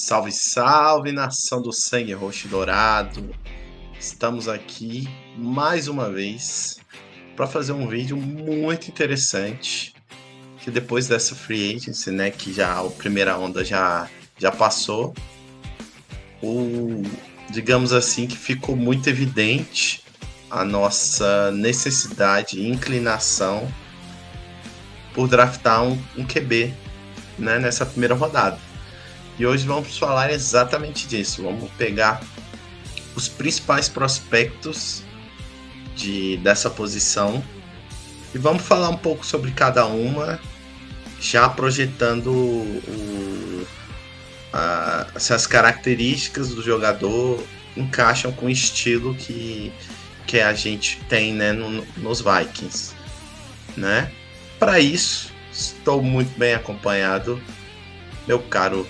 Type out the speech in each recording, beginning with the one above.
Salve, salve, nação do sangue roxo e dourado. Estamos aqui mais uma vez para fazer um vídeo muito interessante. Que depois dessa free agency, né, que já a primeira onda já passou, digamos assim, que ficou muito evidente a nossa necessidade e inclinação por draftar um QB, né, nessa primeira rodada. E hoje vamos falar exatamente disso. Vamos pegar os principais prospectos dessa posição e vamos falar um pouco sobre cada uma, já projetando se as características do jogador encaixam com o estilo que a gente tem, né, nos Vikings, né? Para isso, estou muito bem acompanhado, meu caro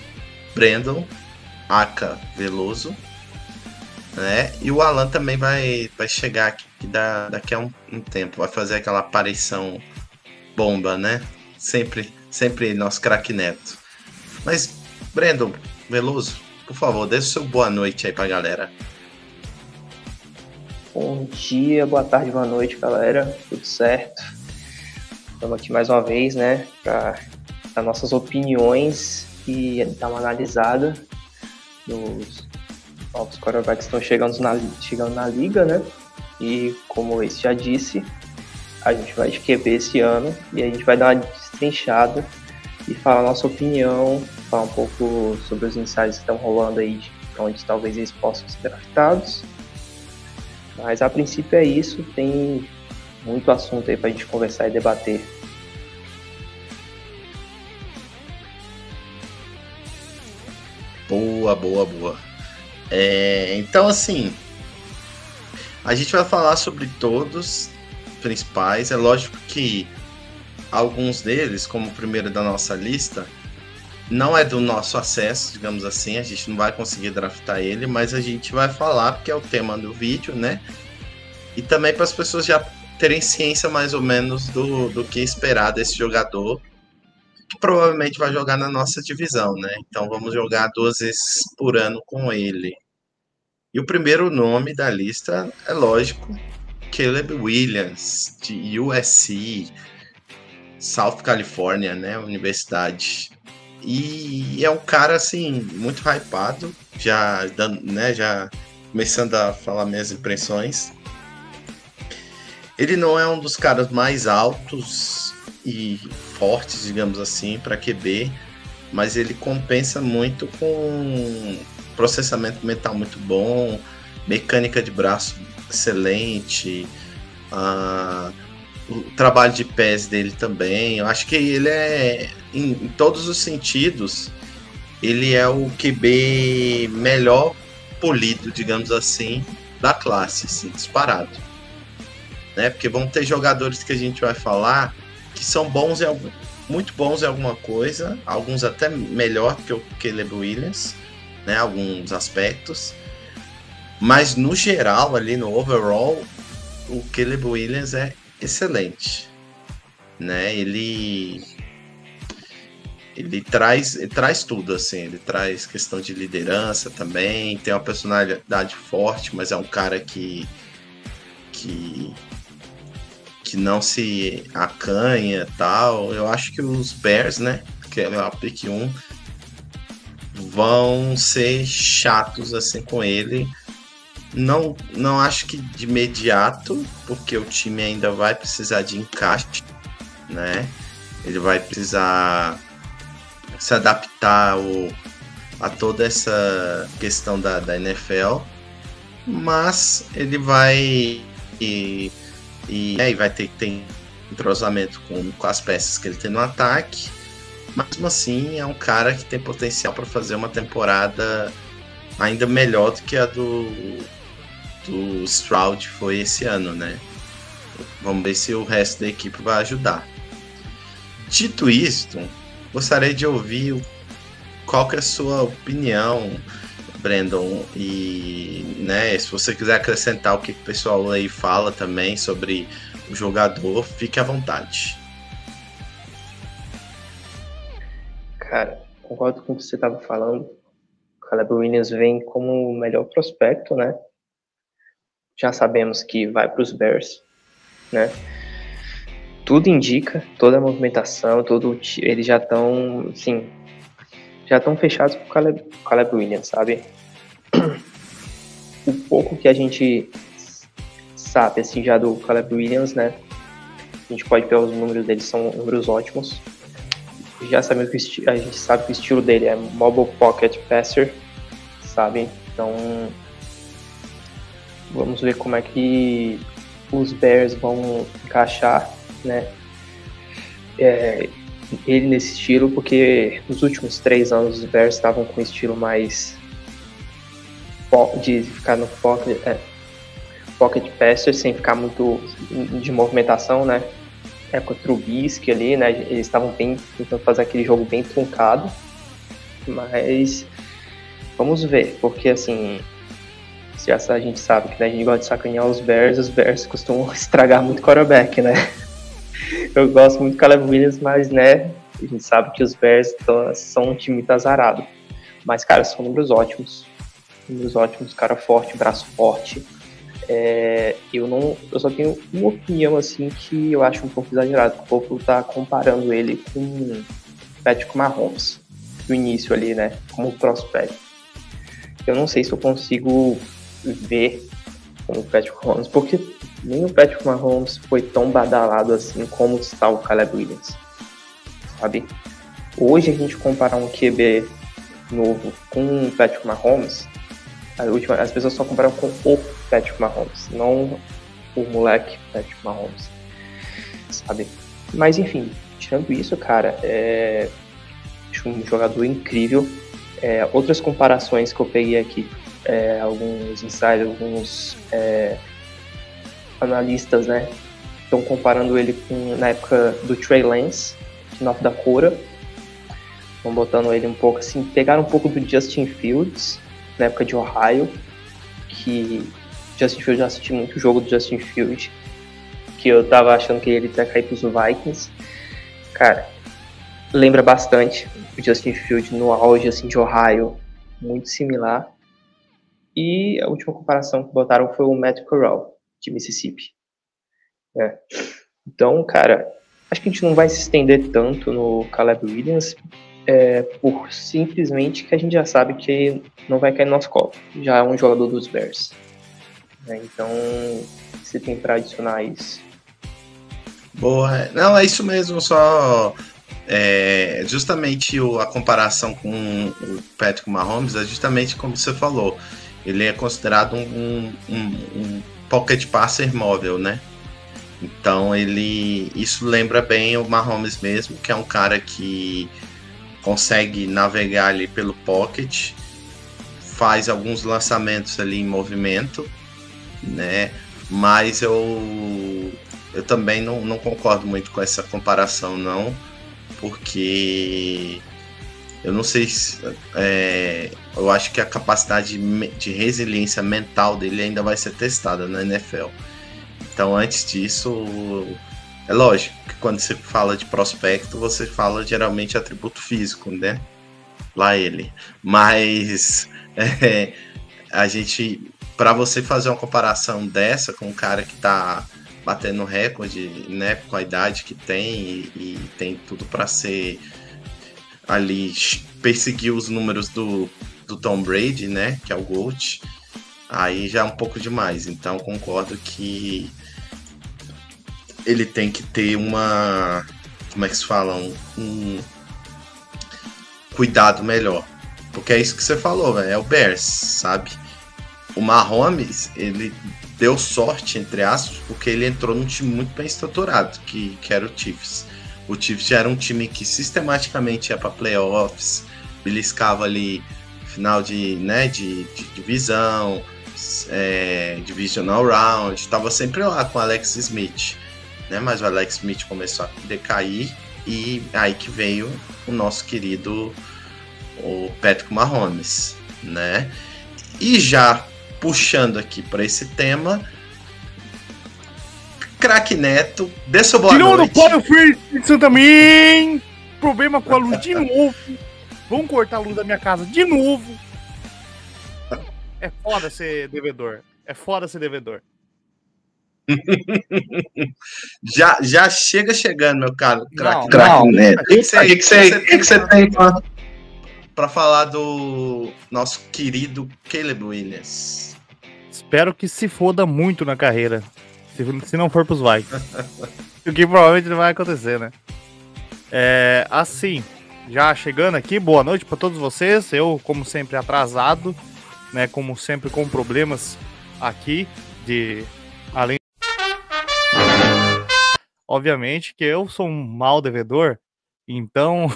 Brandon, aka Veloso, né? E o Alan também vai chegar aqui daqui a um tempo, vai fazer aquela aparição bomba, né? Sempre nosso craque Neto. Mas, Brandon, Veloso, por favor, dê o seu boa noite aí pra galera. Bom dia, boa tarde, boa noite, galera. Tudo certo? Estamos aqui mais uma vez, né, para dar nossas opiniões e dar uma analisada nos novos quarterbacks que estão chegando na liga, né? E como o Ace já disse, a gente vai de QB esse ano e a gente vai dar uma destrinchada e falar a nossa opinião, falar um pouco sobre os insights que estão rolando aí, onde talvez eles possam ser draftados. Mas a princípio é isso, tem muito assunto aí pra gente conversar e debater. Boa. Então, assim, a gente vai falar sobre todos principais. É lógico que alguns deles, como o primeiro da nossa lista, não é do nosso acesso, digamos assim, a gente não vai conseguir draftar ele, mas a gente vai falar porque é o tema do vídeo, né? E também para as pessoas já terem ciência mais ou menos do que esperar desse jogador, que provavelmente vai jogar na nossa divisão, né? Então vamos jogar 2 vezes por ano com ele. E o primeiro nome da lista é lógico, Caleb Williams, de USC, South California, né? Universidade. E é um cara, assim, muito hypado, já começando a falar minhas impressões. Ele não é um dos caras mais altos e fortes, digamos assim, para QB, mas ele compensa muito com processamento mental muito bom, mecânica de braço excelente, o trabalho de pés dele também. Eu acho que ele é, em todos os sentidos, ele é o QB melhor polido, digamos assim, da classe, assim, disparado. Né? Porque vão ter jogadores que a gente vai falar que são bons muito bons em alguma coisa, alguns até melhor que o Caleb Williams, né? Alguns aspectos, mas no geral, ali no overall, o Caleb Williams é excelente, né? Ele traz tudo, assim, ele traz questão de liderança também, tem uma personalidade forte, mas é um cara que não se acanha e tal. Eu acho que os Bears, né, que é a pick 1, vão ser chatos assim com ele. Não acho que de imediato, porque o time ainda vai precisar de encaixe, né? Ele vai precisar se adaptar a toda essa questão da NFL, mas ele vai vai ter que ter entrosamento com as peças que ele tem no ataque. Mesmo assim, é um cara que tem potencial para fazer uma temporada ainda melhor do que a do Stroud foi esse ano, né? Vamos ver se o resto da equipe vai ajudar. Dito isto, gostaria de ouvir qual que é a sua opinião, Brandon, e, né, se você quiser acrescentar o que o pessoal aí fala também sobre o jogador, fique à vontade. Cara, concordo com o que você estava falando. Caleb Williams vem como o melhor prospecto, né? Já sabemos que vai para os Bears, né? Tudo indica, toda a movimentação, eles já estão, assim, já estão fechados com o Caleb Williams, sabe? O pouco que a gente sabe, assim, já do Caleb Williams, né? A gente pode ver os números dele, são números ótimos. Já sabemos que a gente sabe que o estilo dele é mobile pocket passer, sabe? Então, vamos ver como é que os Bears vão encaixar, né? Ele nesse estilo, porque nos últimos 3 anos os Bears estavam com um estilo mais de ficar no pocket passer, sem ficar muito de movimentação, né? Com o Trubisky ali, né? Eles estavam tentando fazer aquele jogo bem truncado, mas vamos ver, porque assim, já a gente sabe que, né, a gente gosta de sacanear os Bears costumam estragar muito quarterback, né? Eu gosto muito do Caleb Williams, mas, né, a gente sabe que os Bears são um time muito azarado, mas, cara, são números ótimos, cara forte, braço forte. Eu só tenho uma opinião, assim, que eu acho um pouco exagerado. O povo tá comparando ele com Patrick Mahomes no início ali, né, como prospect. Eu não sei se eu consigo ver como o Patrick Mahomes, porque nem o Patrick Mahomes foi tão badalado assim como está o Caleb Williams, sabe? Hoje a gente comparar um QB novo com o Patrick Mahomes, as pessoas só comparam com o Patrick Mahomes, não o moleque Patrick Mahomes, sabe? Mas enfim, tirando isso, cara, acho um jogador incrível. Outras comparações que eu peguei aqui, alguns insiders, alguns analistas, né, estão comparando ele na época do Trey Lance, de North Dakota, estão botando ele um pouco assim, pegaram um pouco do Justin Fields, na época de Ohio, que Justin Fields, já assisti muito o jogo do Justin Fields, que eu tava achando que ele ia cair pros Vikings. Cara, lembra bastante o Justin Fields no auge, assim, de Ohio, muito similar. E a última comparação que botaram foi o Matt Corral, de Mississippi. Então, cara, acho que a gente não vai se estender tanto no Caleb Williams, por simplesmente que a gente já sabe que não vai cair no nosso colo. Já é um jogador dos Bears. Então, você tem para adicionar isso? Boa. Não, é isso mesmo, só... justamente a comparação com o Patrick Mahomes é justamente como você falou. Ele é considerado um pocket passer móvel, né? Então isso lembra bem o Mahomes mesmo, que é um cara que consegue navegar ali pelo pocket, faz alguns lançamentos ali em movimento, né? Mas eu também não concordo muito com essa comparação, não, porque eu não sei se... eu acho que a capacidade de resiliência mental dele ainda vai ser testada na NFL. Então, antes disso, é lógico que quando você fala de prospecto, você fala geralmente atributo físico, né? Lá ele. Mas a gente, para você fazer uma comparação dessa com um cara que tá batendo recorde, né, com a idade que tem e tem tudo para ser ali, perseguir os números do Tom Brady, né, que é o GOAT, aí já é um pouco demais. Então concordo que ele tem que ter como é que se fala, um cuidado melhor, porque é isso que você falou, véio, é o Bears, sabe? O Mahomes, ele deu sorte, entre aspas, porque ele entrou num time muito bem estruturado, que era o Chiefs. O Chiefs já era um time que sistematicamente ia para playoffs, beliscava ali final de divisão, divisional round, estava sempre lá com o Alex Smith, né? Mas o Alex Smith começou a decair e aí que veio o nosso querido o Patrick Mahomes, né? E já puxando aqui para esse tema, Craque Neto, dê sua boa noite. De novo, Fritz também. Problema com a luz de novo. Vão cortar a luz da minha casa de novo. É foda ser devedor. É foda ser devedor. Já chega chegando, meu caro Não, craque não. Neto. O que você tem pra... para falar do nosso querido Caleb Williams? Espero que se foda muito na carreira. Se não for pros Vikings. O que provavelmente não vai acontecer, né? Assim, já chegando aqui, boa noite para todos vocês. Eu, como sempre, atrasado, né? Como sempre, com problemas aqui além. Obviamente que eu sou um mau devedor, então.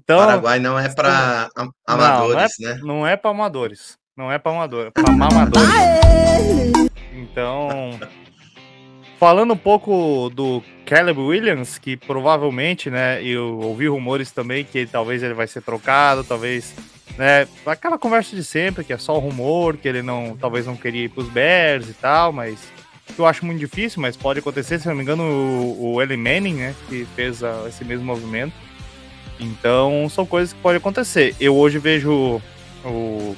Paraguai não é para amadores, né? Não é para amadores. Não é para amadores, para mamadores. Então, falando um pouco do Caleb Williams, que provavelmente, né, eu ouvi rumores também que talvez ele vai ser trocado, talvez, né, aquela conversa de sempre, que é só rumor, que ele talvez não queria ir pros Bears e tal, mas eu acho muito difícil, mas pode acontecer, se não me engano, o Eli Manning, né, que fez esse mesmo movimento. Então, são coisas que podem acontecer. Eu hoje vejo o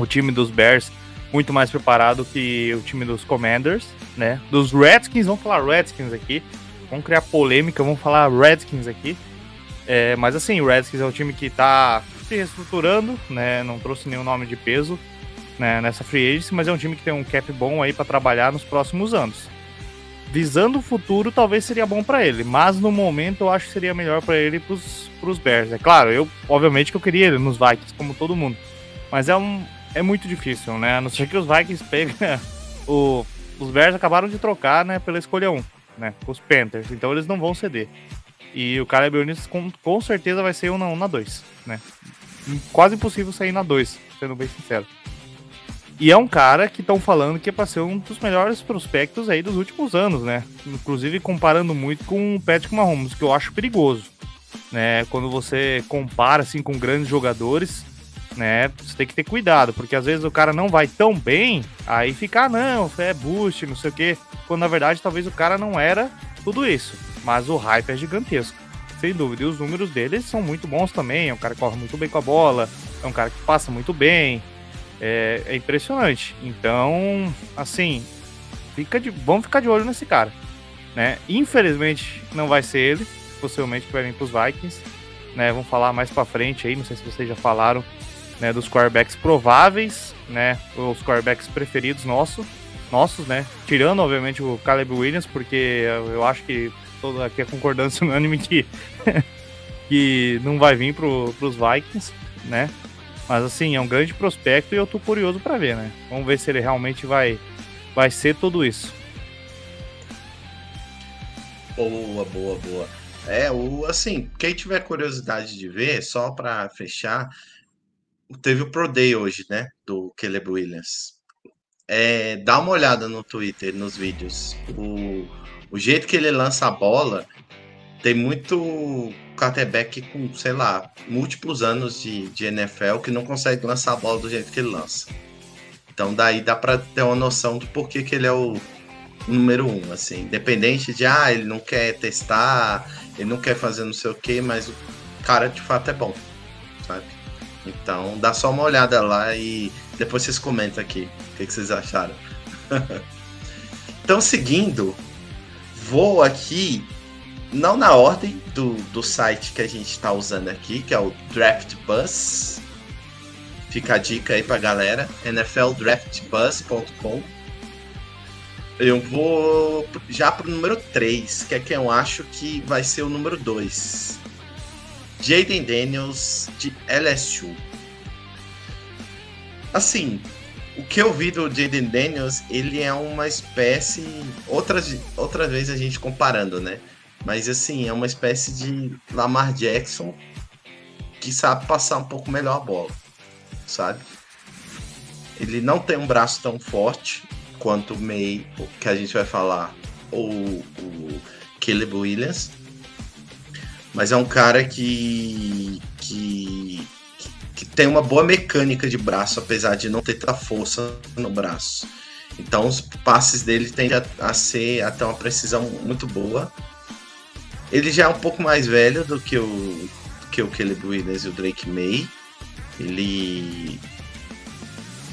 time dos Bears muito mais preparado que o time dos Commanders, né? Dos Redskins, vamos falar Redskins aqui. Vamos criar polêmica, vamos falar Redskins aqui. Mas assim, o Redskins é um time que tá se reestruturando, né? Não trouxe nenhum nome de peso, né, nessa free agency, mas é um time que tem um cap bom aí para trabalhar nos próximos anos. Visando o futuro, talvez seria bom para ele, mas no momento eu acho que seria melhor para ele pros Bears. É claro, obviamente que eu queria ele nos Vikings, como todo mundo, mas é muito difícil, né? A não ser que os Vikings peguem os Bears acabaram de trocar, né, pela escolha 1, né, os Panthers, então eles não vão ceder. E o Caleb Williams com certeza vai ser na 2, né? Quase impossível sair na 2, sendo bem sincero. E é um cara que estão falando que é para ser um dos melhores prospectos aí dos últimos anos, né? Inclusive comparando muito com o Patrick Mahomes, que eu acho perigoso, né? Quando você compara assim com grandes jogadores, né? Você tem que ter cuidado, porque às vezes o cara não vai tão bem, aí fica, não, é boost, não sei o quê, quando na verdade talvez o cara não era tudo isso, mas o hype é gigantesco, sem dúvida, e os números dele são muito bons também, é um cara que corre muito bem com a bola, é um cara que passa muito bem, é impressionante. Então, assim, vamos ficar de olho nesse cara, né? Infelizmente não vai ser ele, possivelmente que vai vir pros Vikings, né? Vamos falar mais pra frente aí, não sei se vocês já falaram, né, dos quarterbacks prováveis, né? Os quarterbacks preferidos nossos, né? Tirando, obviamente, o Caleb Williams, porque eu acho que toda aqui a concordância unânime que não vai vir pros Vikings, né? Mas assim, é um grande prospecto e eu tô curioso para ver, né? Vamos ver se ele realmente vai ser tudo isso. Boa. Assim, quem tiver curiosidade de ver, só para fechar, teve o Pro Day hoje, né? Do Caleb Williams. Dá uma olhada no Twitter, nos vídeos. O jeito que ele lança a bola, tem muito quarterback com, sei lá, múltiplos anos de NFL que não consegue lançar a bola do jeito que ele lança. Então daí dá para ter uma noção do porquê que ele é o número 1, assim. Independente de, ele não quer testar, ele não quer fazer não sei o que, mas o cara de fato é bom, sabe? Então dá só uma olhada lá e depois vocês comentam aqui o que vocês acharam. Então, seguindo, vou aqui não na ordem do site que a gente está usando aqui, que é o Draft Buzz. Fica a dica aí pra galera, nfldraftbuzz.com. Eu vou já pro número 3, que é quem eu acho que vai ser o número 2. Jayden Daniels, de LSU. Assim, o que eu vi do Jayden Daniels, ele é uma espécie... Outra vez a gente comparando, né? Mas assim, é uma espécie de Lamar Jackson que sabe passar um pouco melhor a bola, sabe? Ele não tem um braço tão forte quanto o May, que a gente vai falar, ou o Caleb Williams. Mas é um cara que tem uma boa mecânica de braço, apesar de não ter tanta força no braço. Então os passes dele tendem a ser até uma precisão muito boa. Ele já é um pouco mais velho do que o Caleb Williams e o Drake May. Ele,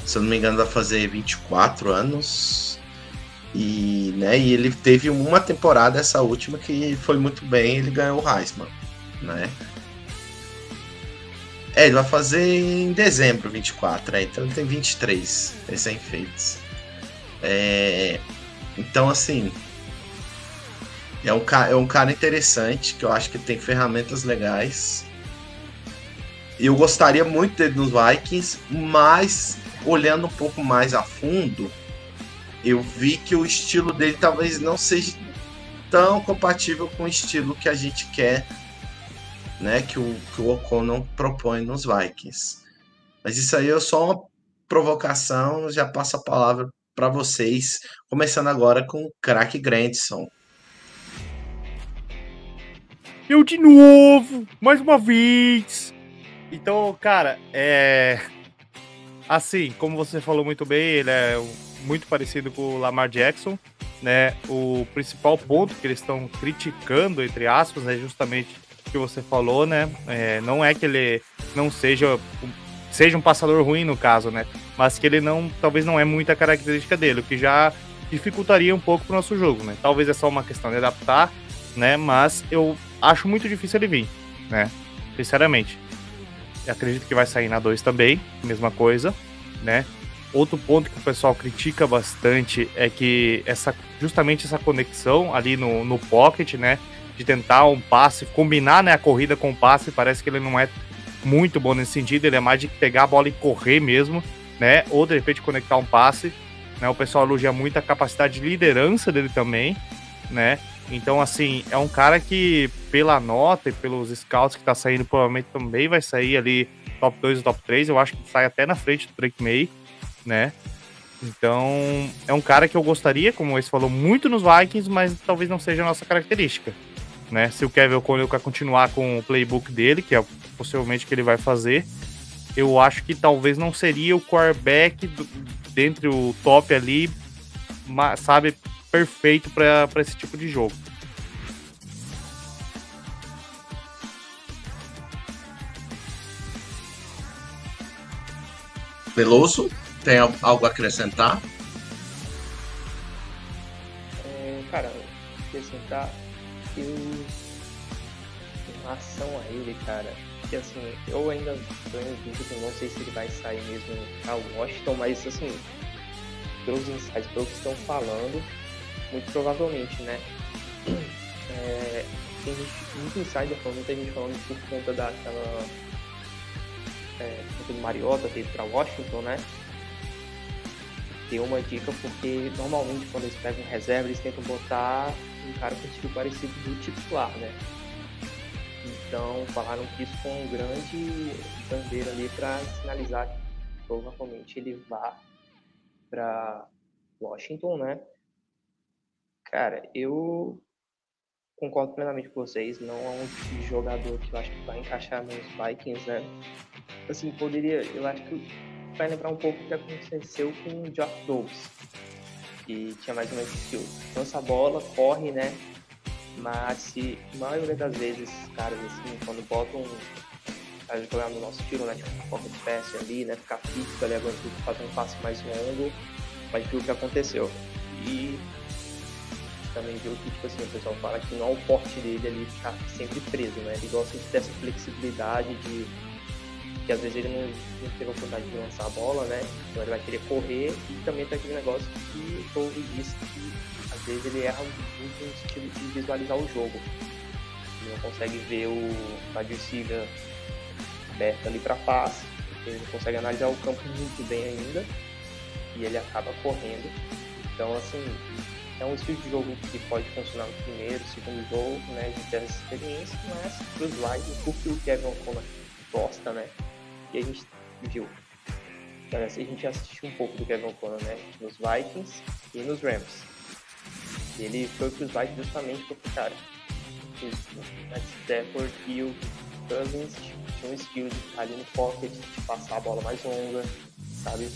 se eu não me engano, vai fazer 24 anos. E ele teve uma temporada, essa última, que foi muito bem, ele ganhou o Heisman, né? Ele vai fazer em dezembro 24, então ele tem 23 recém-feitos. Então, assim, é um cara interessante, que eu acho que tem ferramentas legais. Eu gostaria muito dele nos Vikings, mas olhando um pouco mais a fundo, eu vi que o estilo dele talvez não seja tão compatível com o estilo que a gente quer, né, que o O'Connell propõe nos Vikings. Mas isso aí é só uma provocação, já passo a palavra para vocês, começando agora com o craque Grandson. Eu de novo, mais uma vez. Então, cara, assim, como você falou muito bem, ele é muito parecido com o Lamar Jackson, né? O principal ponto que eles estão criticando, entre aspas, é justamente o que você falou, né? Não é que ele não seja um passador ruim, no caso, né? Mas que ele talvez não é muita característica dele, o que já dificultaria um pouco pro nosso jogo, né? Talvez é só uma questão de adaptar, né? Mas eu acho muito difícil ele vir, né? Sinceramente. Eu acredito que vai sair na 2 também, mesma coisa, né? Outro ponto que o pessoal critica bastante é que justamente essa conexão ali no pocket, né? De tentar um passe, combinar, né, a corrida com o passe, parece que ele não é muito bom nesse sentido, ele é mais de pegar a bola e correr mesmo, né? Ou de repente conectar um passe, né? O pessoal elogia muito a capacidade de liderança dele também, né? Então, assim, é um cara que, pela nota e pelos scouts que tá saindo, provavelmente também vai sair ali top 2 e top 3. Eu acho que sai até na frente do Drake May, né? Então, é um cara que eu gostaria, como você falou, muito nos Vikings, mas talvez não seja a nossa característica, né? Se o Kevin O'Connell quer continuar com o playbook dele, que é possivelmente o que ele vai fazer, eu acho que talvez não seria o quarterback dentre o top ali, sabe, perfeito para esse tipo de jogo. Veloso, tem algo a acrescentar? Cara, acrescentar em relação a ele, cara, que assim, eu ainda tô em dúvida, não sei se ele vai sair mesmo a Washington, mas assim, pelos insights, pelo que estão falando, muito provavelmente, né? Tem muito insider falando, muita gente falando por conta daquela do Mariota ter ido para Washington, né? Tem uma dica porque normalmente quando eles pegam reserva, eles tentam botar um cara com estilo parecido do titular, né? Então falaram que isso foi um grande bandeira ali para sinalizar que provavelmente ele vá para Washington, né? Cara, eu concordo plenamente com vocês, não é um tipo de jogador que eu acho que vai encaixar nos Vikings, né? Assim, eu acho que vai lembrar um pouco o que aconteceu com o Josh Dobbs, que tinha mais ou menos esse estilo. Lança a bola, corre, né? Mas a maioria das vezes, esses caras, assim, quando botam a jogar no nosso estilo, né? Tipo, pocket pass ali, né? Ficar fixo ali, agora fazer um passe mais longo, mas viu o que aconteceu. E também viu que, tipo assim, o pessoal fala que não é o forte dele ali ficar sempre preso, né? Ele gosta dessa flexibilidade que às vezes ele não teve a oportunidade de lançar a bola, né? Então ele vai querer correr e também tem aquele negócio que o Toby disse que às vezes ele erra muito no sentido de visualizar o jogo. Ele não consegue ver o wide receiver aberto ali para passe, ele não consegue analisar o campo muito bem ainda e ele acaba correndo. Então, assim, é um estilo de jogo que pode funcionar no primeiro, segundo jogo, né? A gente tem essa experiência, mas para os Vikings, porque o Kevin O'Connell gosta, né? E a gente viu. A gente assistiu um pouco do Kevin O'Connell, né? Nos Vikings e nos Rams. Ele foi para os Vikings justamente porque, cara, o Matt Stafford e o Cousins tinham um estilo de ficar ali no pocket, de passar a bola mais longa, sabe?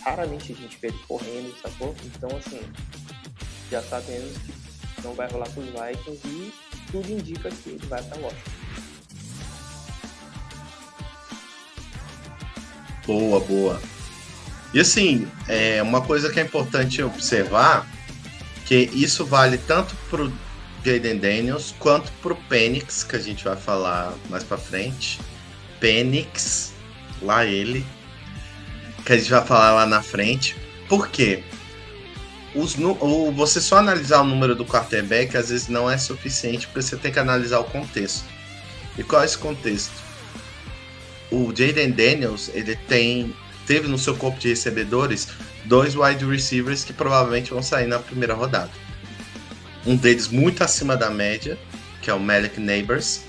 Raramente a gente vê ele correndo, sacou? Então, assim, já sabemos que não vai rolar para os Vikings e tudo indica que ele vai para Washington. Boa. E assim, uma coisa que é importante observar, que isso vale tanto pro Jayden Daniels quanto pro Penix, que a gente vai falar mais pra frente. Penix, lá ele, que a gente vai falar lá na frente. Por quê? Você só analisar o número do quarterback às vezes não é suficiente, porque você tem que analisar o contexto. E qual é esse contexto? O Jayden Daniels, ele teve no seu corpo de recebedores 2 wide receivers que provavelmente vão sair na primeira rodada. Um deles muito acima da média, que é o Malik Neighbors,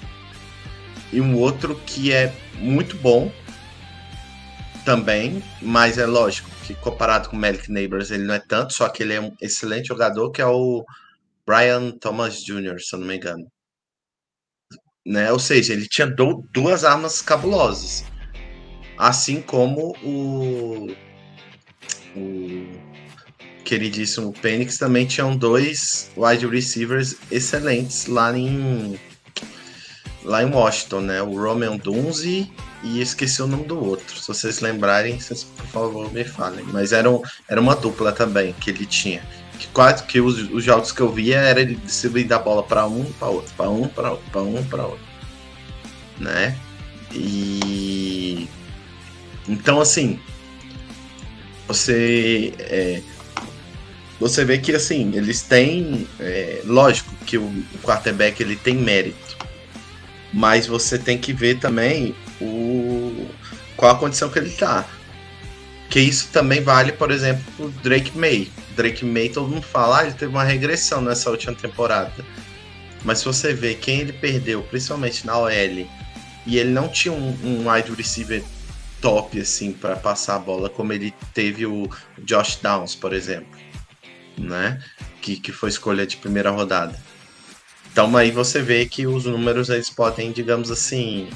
e um outro que é muito bom também, mas é lógico que comparado com o Malik Neighbors ele não é tanto, só que ele é um excelente jogador, que é o Brian Thomas Jr., se eu não me engano. Né? Ou seja, ele tinha duas armas cabulosas. Assim como o queridíssimo Penix também tinham 2 wide receivers excelentes lá em Washington, né? O Romeo Dunze e esqueci o nome do outro. Se vocês lembrarem, vocês, por favor, me falem. Mas era uma dupla também que ele tinha. Que quase que os jogos que eu via era ele distribuir a bola para um, para outro, para um, para outro, para um, para outro, né? E então assim, você vê que assim eles têm, lógico que o quarterback ele tem mérito, mas você tem que ver também qual a condição que ele tá. Que isso também vale, por exemplo, pro Drake May. Drake May, todo mundo fala, ele teve uma regressão nessa última temporada. Mas se você vê quem ele perdeu, principalmente na OL, e ele não tinha um wide receiver top, assim, para passar a bola, como ele teve o Josh Downs, por exemplo, né? Que foi escolha de primeira rodada. Então aí você vê que os números, eles podem, digamos assim,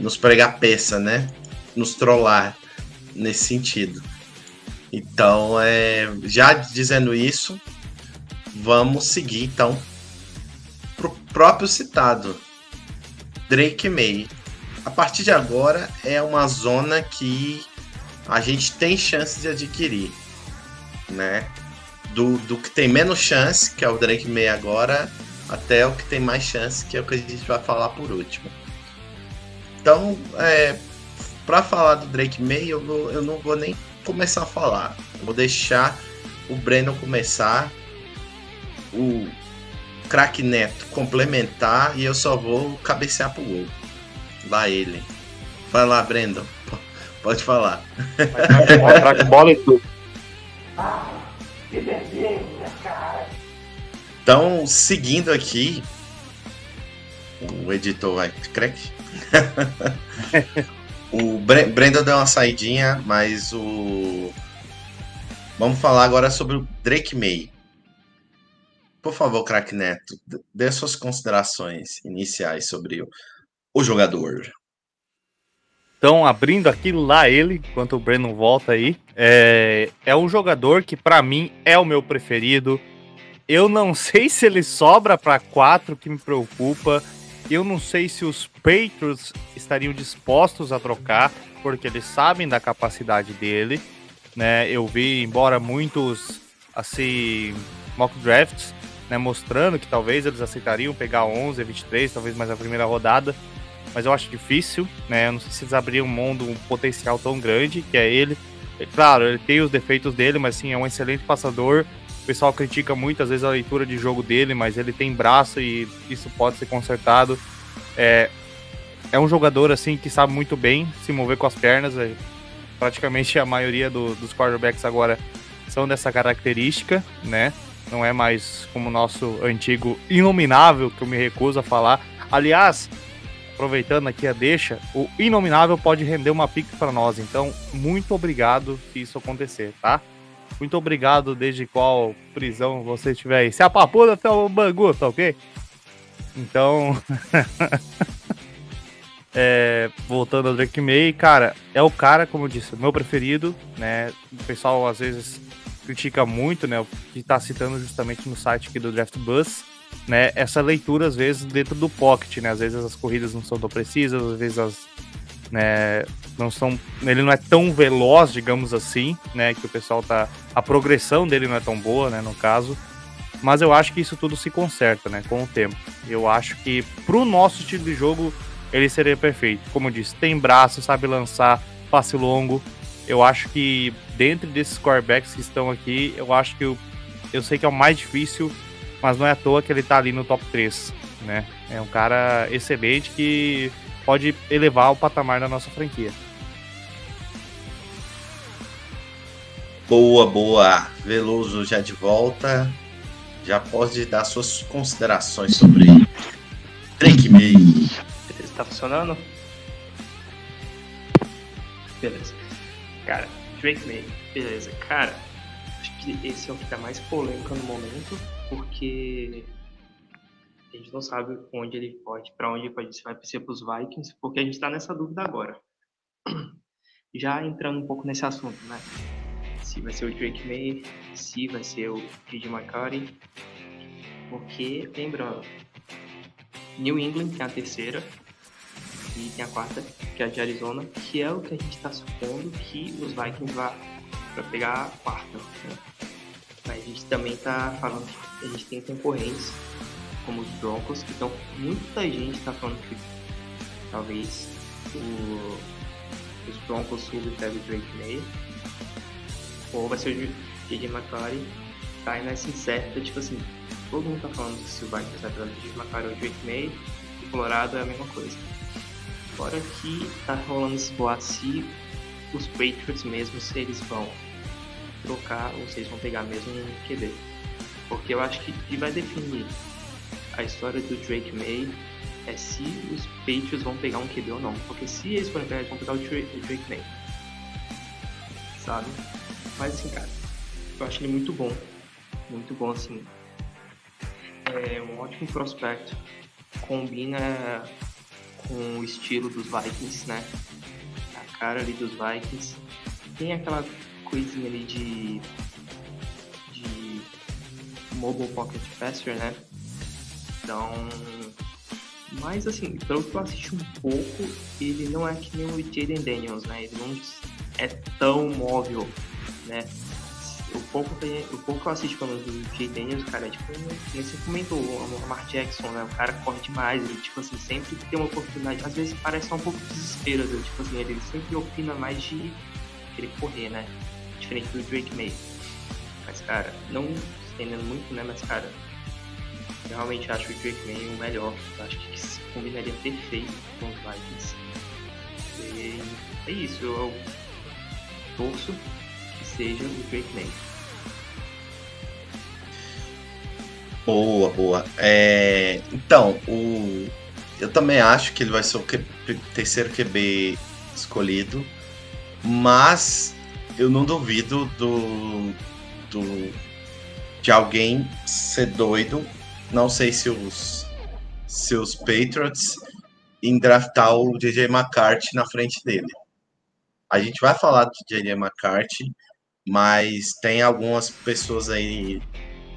nos pregar peça, né? Nos trollar nesse sentido. Então, já dizendo isso, vamos seguir então pro próprio citado Drake May. A partir de agora é uma zona que a gente tem chance de adquirir, né? Do que tem menos chance, que é o Drake May agora, até o que tem mais chance, que é o que a gente vai falar por último. Então, para falar do Drake May, eu não vou nem começar a falar. Eu vou deixar o Brandon começar, o craque Neto complementar, e eu só vou cabecear pro gol. Lá ele. Vai lá, Brandon. Pode falar. Craque bola e tudo. Então, seguindo aqui, o editor vai crack. O Brandon deu uma saidinha, mas vamos falar agora sobre o Drake May. Por favor, craque Neto, dê suas considerações iniciais sobre o jogador. Então, abrindo aqui lá ele, enquanto o Brandon volta aí, é um jogador que pra mim é o meu preferido. Eu não sei se ele sobra pra 4, que me preocupa. Eu não sei se os Patriots estariam dispostos a trocar, porque eles sabem da capacidade dele, né? Eu vi, embora muitos, assim, mock drafts, né, mostrando que talvez eles aceitariam pegar 11, 23, talvez mais a primeira rodada, mas eu acho difícil, né? Eu não sei se eles abriam mão de um potencial tão grande, que é ele. Claro, ele tem os defeitos dele, mas sim, é um excelente passador. O pessoal critica muito, às vezes, a leitura de jogo dele, mas ele tem braço e isso pode ser consertado. É um jogador, assim, que sabe muito bem se mover com as pernas. Praticamente a maioria dos quarterbacks agora são dessa característica, né? Não é mais como o nosso antigo inominável, que eu me recuso a falar. Aliás, aproveitando aqui a deixa, o inominável pode render uma pick para nós. Então, muito obrigado se isso acontecer, tá? Muito obrigado desde qual prisão você estiver aí. Se a papuda até o Bangu, tá ok? Então, voltando ao Drake May, cara, é o cara, como eu disse, o meu preferido, né? O pessoal às vezes critica muito, né? O que tá citando justamente no site aqui do Draft Buzz, né? Essa leitura, às vezes, dentro do pocket, né? Às vezes as corridas não são tão precisas, às vezes né? Ele não é tão veloz, digamos assim, né? Que o pessoal a progressão dele não é tão boa, né? No caso. Mas eu acho que isso tudo se conserta, né? Com o tempo. Eu acho que pro nosso estilo de jogo ele seria perfeito. Como eu disse, tem braço, sabe lançar, passe longo. Eu acho que dentre desses quarterbacks que estão aqui, eu acho que eu sei que é o mais difícil, mas não é à toa que ele tá ali no top 3, né? É um cara excelente que pode elevar o patamar da nossa franquia. Boa. Veloso já de volta. Já pode dar suas considerações sobre Drake May. Beleza, tá funcionando? Beleza. Cara, Drake May, beleza. Cara, acho que esse é o que tá mais polêmico no momento, porque a gente não sabe onde ele pode, pra onde ele pode, se vai ser pros Vikings, porque a gente tá nessa dúvida agora. Já entrando um pouco nesse assunto, né? Se vai ser o Drake May, se vai ser o J.J. McCarthy, porque, lembrando, New England tem a terceira e tem a quarta, que é a de Arizona, que é o que a gente está supondo que os Vikings vão para pegar a quarta, né? Mas a gente também está falando que a gente tem concorrentes como os Broncos, então muita gente está falando que talvez os Broncos subem pegam o Drake May, ou vai ser o J.J. McCarthy. Tá aí nessa incerta, tipo assim, todo mundo tá falando se o Vikings vai pegando o J.J. McCarthy ou o Drake May, e o Colorado é a mesma coisa. Fora que tá rolando esse boato se os Patriots mesmo, se eles vão trocar ou se eles vão pegar mesmo um QB. Porque eu acho que o que vai definir a história do Drake May é se os Patriots vão pegar um QB ou não. Porque se eles forem pegar, eles vão pegar o Drake May, sabe? Mas assim, cara, eu acho ele muito bom assim. É um ótimo prospecto, combina com o estilo dos Vikings, né? A cara ali dos Vikings. Tem aquela coisinha ali de mobile pocket passer, né? Então, mas assim, pelo que eu assisti um pouco, ele não é que nem o Jayden Daniels, né? Ele não é tão móvel, né? O pouco que eu assisti falando do Jayden Daniels, cara, é tipo, nem você comentou, o Lamar Jackson, né? O cara corre demais, ele, tipo assim, sempre que tem uma oportunidade, às vezes parece só um pouco desespero, né? Tipo assim, ele sempre opina mais de querer correr, né? Diferente do Drake May. Mas, cara, não estendendo muito, né? Mas, cara, eu realmente acho o Drake May o melhor. Eu acho que se combinaria perfeito com os Vikings. E é isso, eu torço que seja o Drake May. Boa. Então, eu também acho que ele vai ser o terceiro QB escolhido, mas eu não duvido de alguém ser doido. Não sei se os Patriots em draftar o J.J. McCarthy na frente dele. A gente vai falar do J.J. McCarthy, mas tem algumas pessoas aí,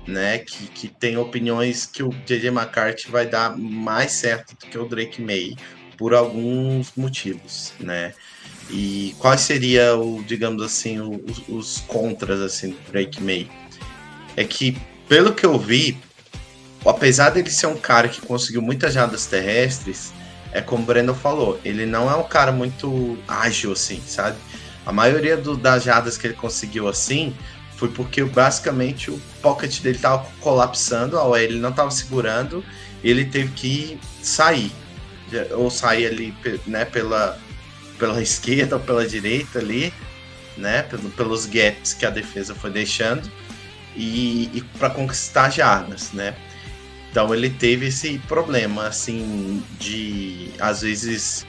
né, que tem opiniões que o J.J. McCarthy vai dar mais certo do que o Drake May, por alguns motivos, né? E quais seriam, digamos assim, os contras assim, do Drake May? É que, pelo que eu vi, apesar dele ser um cara que conseguiu muitas jardas terrestres, é como o Brandon falou, ele não é um cara muito ágil, assim, sabe? A maioria das jardas que ele conseguiu assim foi porque basicamente o pocket dele estava colapsando, a OL ele não estava segurando, e ele teve que sair, ou sair ali, né, pela esquerda ou pela direita ali, né, pelos gaps que a defesa foi deixando, e para conquistar jardas, né? Então ele teve esse problema, assim, às vezes,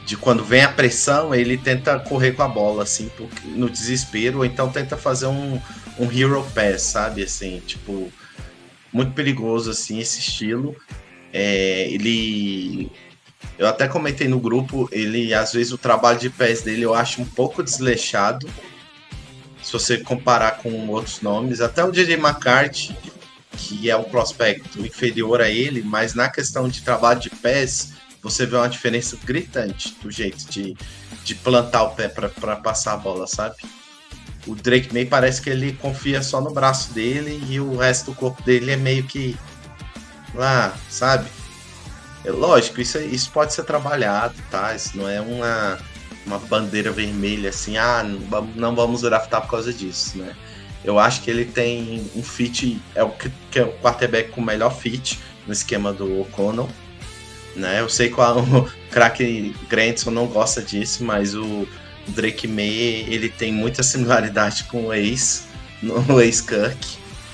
de quando vem a pressão, ele tenta correr com a bola, assim, no desespero, ou então tenta fazer um hero pass, sabe, assim, tipo, muito perigoso, assim, esse estilo. Eu até comentei no grupo, às vezes, o trabalho de pass dele eu acho um pouco desleixado, se você comparar com outros nomes, até o J.J. McCarthy, que é um prospecto inferior a ele, mas na questão de trabalho de pass, você vê uma diferença gritante do jeito de plantar o pé para passar a bola, sabe? O Drake May parece que ele confia só no braço dele e o resto do corpo dele é meio que lá, sabe? Lógico, isso pode ser trabalhado, tá? Isso não é uma bandeira vermelha assim, não vamos draftar por causa disso, né? Eu acho que ele tem um fit, que é o quarterback com o melhor fit no esquema do O'Connell, né? Eu sei que o craque Granson não gosta disso, mas o Drake May, ele tem muita similaridade com o ex-Kirk,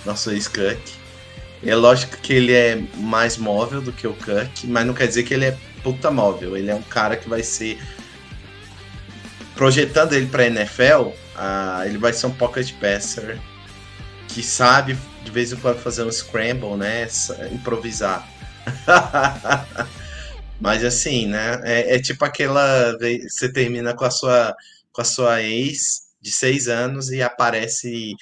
nosso ex-Kirk. É lógico que ele é mais móvel do que o Kirk, mas não quer dizer que ele é puta móvel. Ele é um cara que vai ser... Projetando ele pra NFL, ele vai ser um pocket passer que sabe, de vez em quando, fazer um scramble, né? Improvisar. Mas assim, né? É tipo aquela... Você termina com a sua ex de 6 anos e aparece...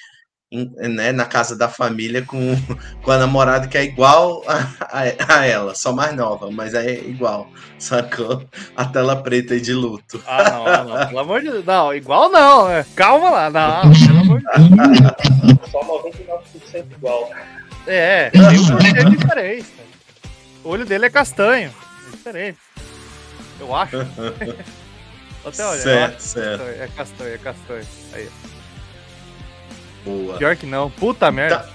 né, na casa da família com a namorada que é igual a ela, só mais nova, mas é igual, sacou? A tela preta e de luto. Não, pelo amor de Deus, não, igual não, calma lá, não, pelo amor de Deus. Só 99% igual. Tem um porquê diferente. O olho dele é castanho, é diferente, eu acho. Até olha, certo. É castanho, aí. Boa. Pior que não, puta merda.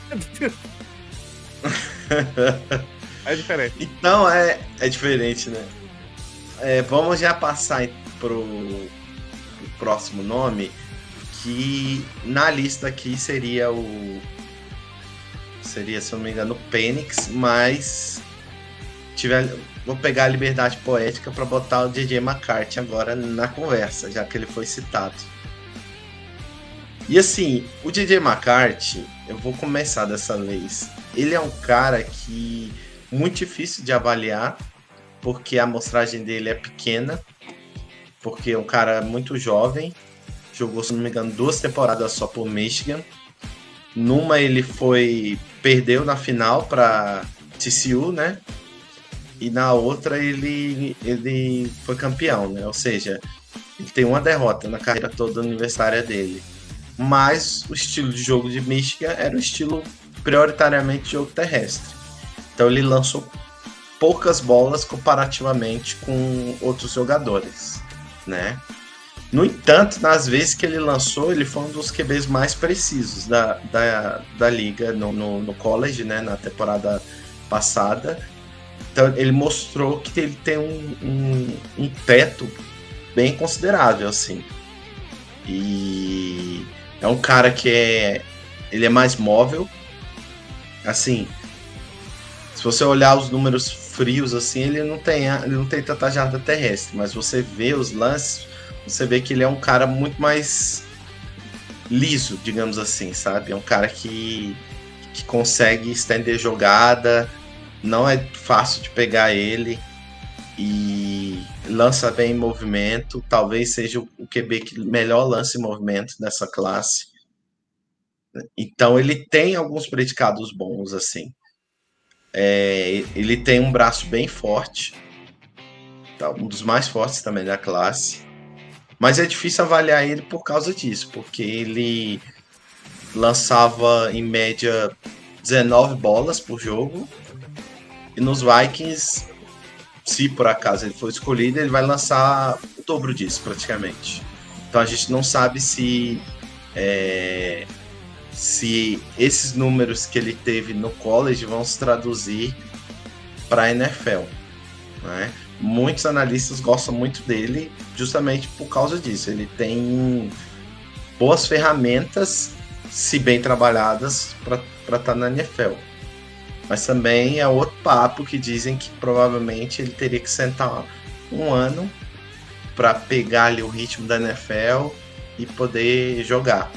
É diferente. Então é diferente, né? Vamos já passar pro próximo nome, que na lista aqui seria, se eu não me engano, o Penix, mas vou pegar a liberdade poética para botar o DJ McCarthy agora na conversa, já que ele foi citado. E assim, o DJ McCarthy, eu vou começar dessa vez. Ele é um cara que muito difícil de avaliar, porque a amostragem dele é pequena, porque é um cara muito jovem, jogou, se não me engano, 2 temporadas só por Michigan. Numa ele perdeu na final para TCU, né? E na outra ele foi campeão, né? Ou seja, ele tem uma derrota na carreira toda universitária dele. Mas o estilo de jogo de Michigan era um estilo prioritariamente de jogo terrestre. Então ele lançou poucas bolas comparativamente com outros jogadores, né? No entanto, nas vezes que ele lançou, ele foi um dos QBs mais precisos da liga no college, né? Na temporada passada. Então ele mostrou que ele tem um teto bem considerável, assim. E é um cara que ele é mais móvel. Assim, se você olhar os números frios, assim, ele não tem tanta jarda terrestre, mas você vê os lances, você vê que ele é um cara muito mais liso, digamos assim, sabe? É um cara que consegue estender jogada, não é fácil de pegar ele e lança bem em movimento. Talvez seja o QB que melhor lança em movimento dessa classe. Então ele tem alguns predicados bons, assim. Ele tem um braço bem forte, tá? Um dos mais fortes também da classe. Mas é difícil avaliar ele por causa disso, porque ele lançava em média 19 bolas por jogo, e nos Vikings, se por acaso ele for escolhido, ele vai lançar o dobro disso praticamente. Então a gente não sabe se esses números que ele teve no college vão se traduzir para a NFL, né? Muitos analistas gostam muito dele justamente por causa disso. Ele tem boas ferramentas, se bem trabalhadas, para estar na NFL. Mas também é outro papo que dizem que provavelmente ele teria que sentar um ano para pegar ali o ritmo da NFL e poder jogar,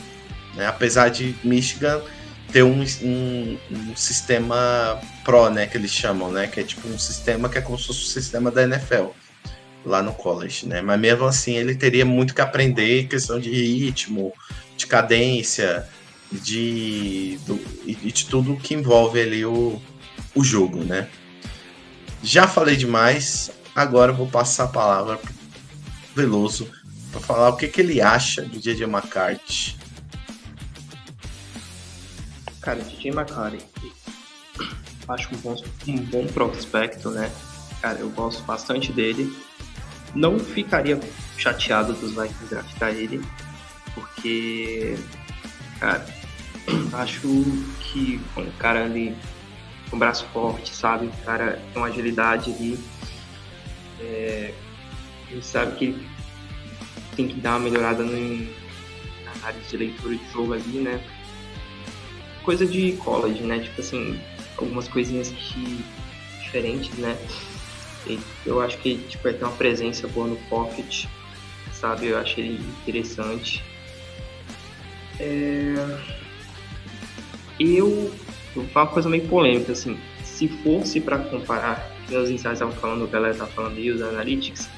né? Apesar de Michigan ter um sistema pro, né, que eles chamam, né, que é tipo um sistema que é como se fosse o sistema da NFL lá no college, né? Mas mesmo assim ele teria muito que aprender, questão de ritmo, de cadência, de tudo que envolve ali o jogo, né? Já falei demais, Agora eu vou passar a palavra pro Veloso para falar o que ele acha do J.J. McCarthy. Cara, J.J. McCarthy, acho um bom prospecto, né? Cara, eu gosto bastante dele. Não ficaria chateado dos Vikings draftar ele, porque, cara, acho que um cara ali com braço forte, sabe? O cara com agilidade ali. Ele sabe que ele tem que dar uma melhorada na análise de leitura de jogo ali, né? Coisa de college, né? Tipo assim, algumas coisinhas diferentes, né? Eu acho que tipo, vai ter uma presença boa no pocket, sabe? Eu acho ele interessante. Eu vou falar uma coisa meio polêmica, assim. Se fosse para comparar, que os ensaios estavam falando, a galera tá falando aí, os analytics,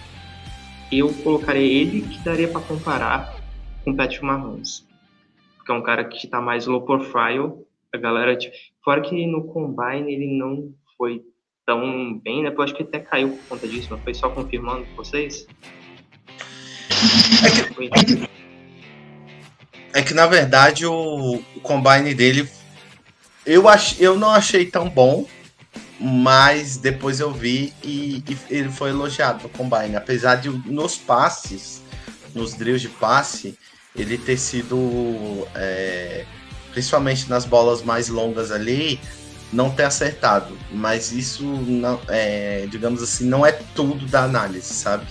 eu colocaria ele que daria para comparar com o Patrick Mahomes. Porque é um cara que tá mais low profile. A galera, tipo, fora que no Combine ele não foi tão bem, né? Eu acho que até caiu por conta disso, não foi? Só confirmando com vocês? É que na verdade o Combine dele eu não achei tão bom, mas depois eu vi e ele foi elogiado no Combine. Apesar de nos passes, nos drills de passe, ele ter sido, principalmente nas bolas mais longas ali, não ter acertado. Mas isso, não, digamos assim, não é tudo da análise, sabe?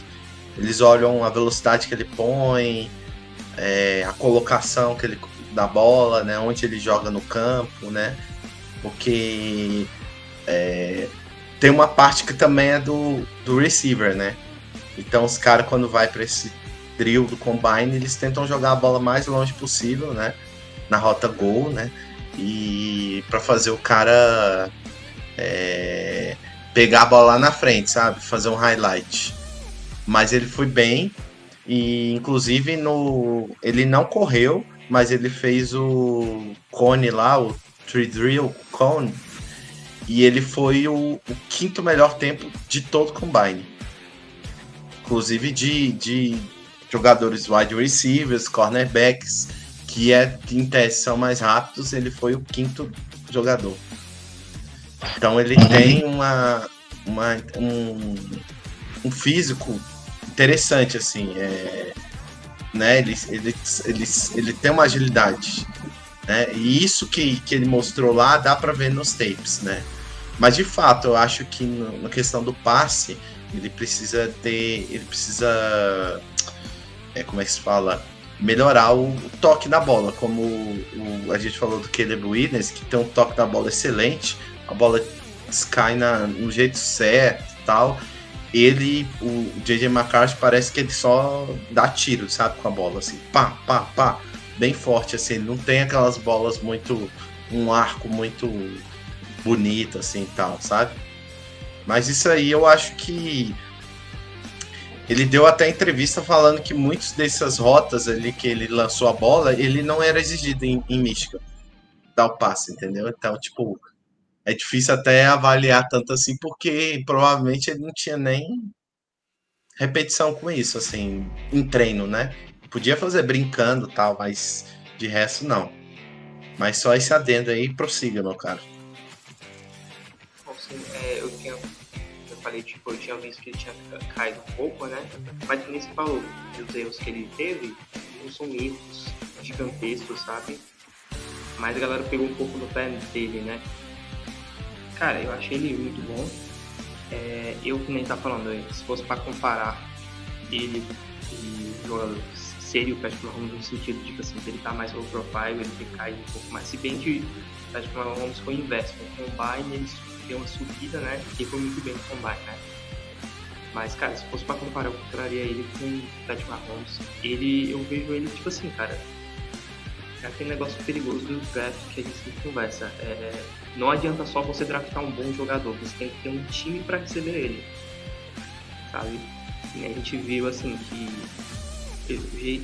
Eles olham a velocidade que ele põe, a colocação que ele da bola, né? Onde ele joga no campo, né? Porque tem uma parte que também é do receiver, né? Então os caras, quando vai para esse drill do Combine, eles tentam jogar a bola mais longe possível, né? Na rota gol, né? E para fazer o cara pegar a bola lá na frente, sabe? Fazer um highlight. Mas ele foi bem e inclusive ele não correu, mas ele fez o cone lá, o Tree Drill Cone, e ele foi o quinto melhor tempo de todo o Combine. Inclusive de jogadores wide receivers, cornerbacks, que em tese são mais rápidos, ele foi o quinto jogador. Então ele tem um físico interessante, assim, né? Ele tem uma agilidade, né? E isso que ele mostrou lá dá para ver nos tapes, né? Mas de fato, eu acho que na questão do passe, ele precisa como é que se fala? Melhorar o toque da bola, como a gente falou do Caleb Williams, que tem um toque da bola excelente, a bola cai no jeito certo e tal. O J.J. McCarthy parece que ele só dá tiro, sabe, com a bola, assim, pá, pá, pá, bem forte, assim, ele não tem aquelas bolas um arco muito bonito, assim, e tal, sabe? Mas isso aí eu acho que ele deu até entrevista falando que muitas dessas rotas ali que ele lançou a bola, ele não era exigido em Michigan, dar o passe, entendeu? Então, tipo, é difícil até avaliar tanto assim, porque provavelmente ele não tinha nem repetição com isso, assim, em treino, né? Podia fazer brincando e tal, mas de resto não. Mas só esse adendo aí, prossiga, meu cara. Bom, sim, eu falei, tipo, eu tinha visto que ele tinha caído um pouco, né? Mas como você falou, os erros que ele teve não são erros gigantescos, sabe? Mas a galera pegou um pouco no pé dele, né? Cara, eu achei ele muito bom. Eu que nem tá falando, se fosse pra comparar ele e o jogador, seria o Patrick Mahomes no sentido de, tipo assim, que ele tá mais low profile, ele tem caído um pouco mais. Se bem que o Patrick Mahomes foi o inverso, no Combine ele deu uma subida, né? E foi muito bem no Combine, né? Mas, cara, se fosse pra comparar, eu compararia ele com o Patrick Mahomes. Eu vejo ele, tipo assim, cara, é aquele negócio perigoso do draft que a gente sempre conversa. Não adianta só você draftar um bom jogador, você tem que ter um time para receber ele, sabe? E a gente viu assim que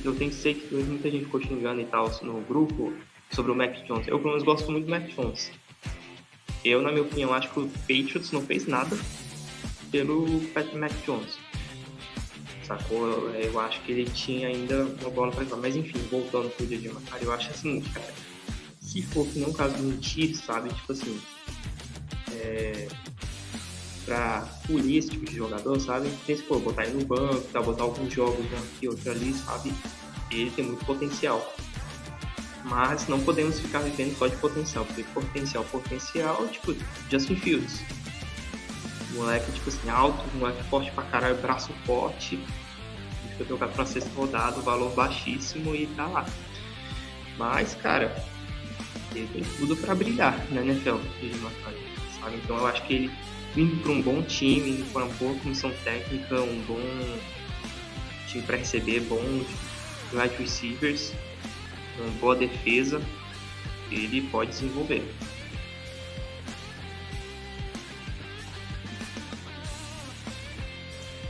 eu tenho que ser que muita gente ficou xingando e tal no grupo sobre o Mac Jones. Eu pelo menos gosto muito do Mac Jones. Eu, na minha opinião, acho que o Patriots não fez nada pelo Patrick Mac Jones. Sacou? Eu acho que ele tinha ainda uma bola para jogar. Mas enfim, voltando pro DJ McCarthy, eu acho assim, cara, se for que não caso de um tiro, sabe? Tipo assim, pra polir esse tipo de jogador, sabe? Tem se for botar ele no banco, tá, botar alguns jogos aqui, outro ali, sabe? Ele tem muito potencial. Mas não podemos ficar vivendo só de potencial, porque potencial, tipo, Justin Fields. Moleque, tipo assim, alto, moleque forte pra caralho, braço forte. Foi trocado pra sexta rodada, valor baixíssimo e tá lá. Mas, cara, ele tem tudo pra brilhar na NFL, sabe? Então eu acho que ele vindo pra um bom time, indo pra uma boa comissão técnica, um bom time pra receber, bons wide receivers, uma boa defesa, ele pode desenvolver.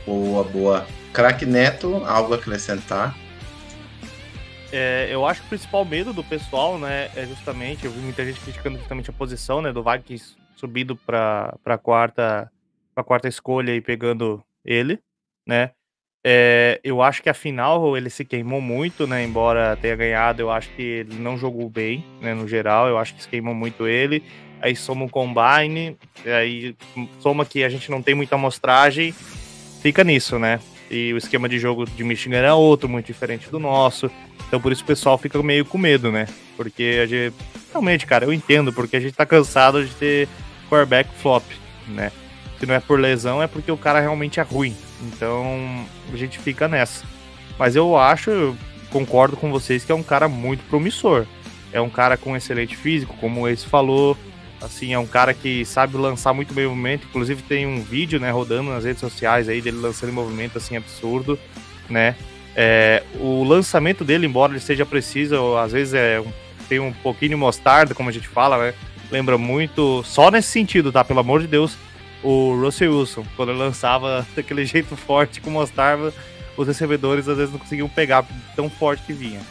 Boa. Craque Neto, algo a acrescentar? Eu acho que o principal medo do pessoal, né, é justamente, eu vi muita gente criticando justamente a posição, né, do Vikings subindo para quarta escolha e pegando ele, né. Eu acho que afinal ele se queimou muito, né, embora tenha ganhado, eu acho que ele não jogou bem, né, no geral, eu acho que se queimou muito ele. Aí soma um combine, aí soma que a gente não tem muita amostragem, fica nisso, né. E o esquema de jogo de Michigan era outro, muito diferente do nosso. Então por isso o pessoal fica meio com medo, né? Porque a gente... Realmente, cara, eu entendo, porque a gente tá cansado de ter quarterback flop, né? Se não é por lesão, é porque o cara realmente é ruim. Então a gente fica nessa. Mas eu concordo com vocês que é um cara muito promissor. É um cara com excelente físico, como o Ace falou. Assim, é um cara que sabe lançar muito bem o movimento. Inclusive tem um vídeo, né, rodando nas redes sociais aí dele lançando em movimento, assim, absurdo, né? O lançamento dele, embora ele seja preciso, às vezes tem um pouquinho de mostarda, como a gente fala, né? Lembra muito, só nesse sentido, tá? Pelo amor de Deus, o Russell Wilson, quando ele lançava daquele jeito forte com mostarda, os recebedores às vezes não conseguiam pegar tão forte que vinha.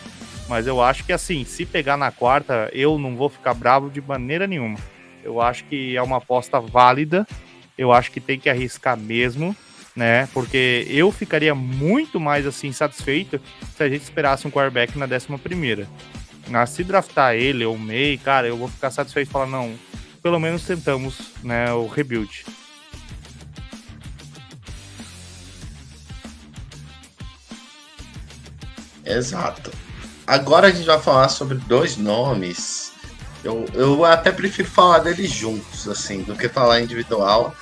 Mas eu acho que, assim, se pegar na quarta, eu não vou ficar bravo de maneira nenhuma. Eu acho que é uma aposta válida, eu acho que tem que arriscar mesmo, né? Porque eu ficaria muito mais, assim, satisfeito se a gente esperasse um quarterback na 11ª. Se draftar ele ou o May, cara, eu vou ficar satisfeito e falar, não, pelo menos tentamos, né, o rebuild. Exato. Agora a gente vai falar sobre dois nomes. Eu até prefiro falar deles juntos, assim, do que falar individual,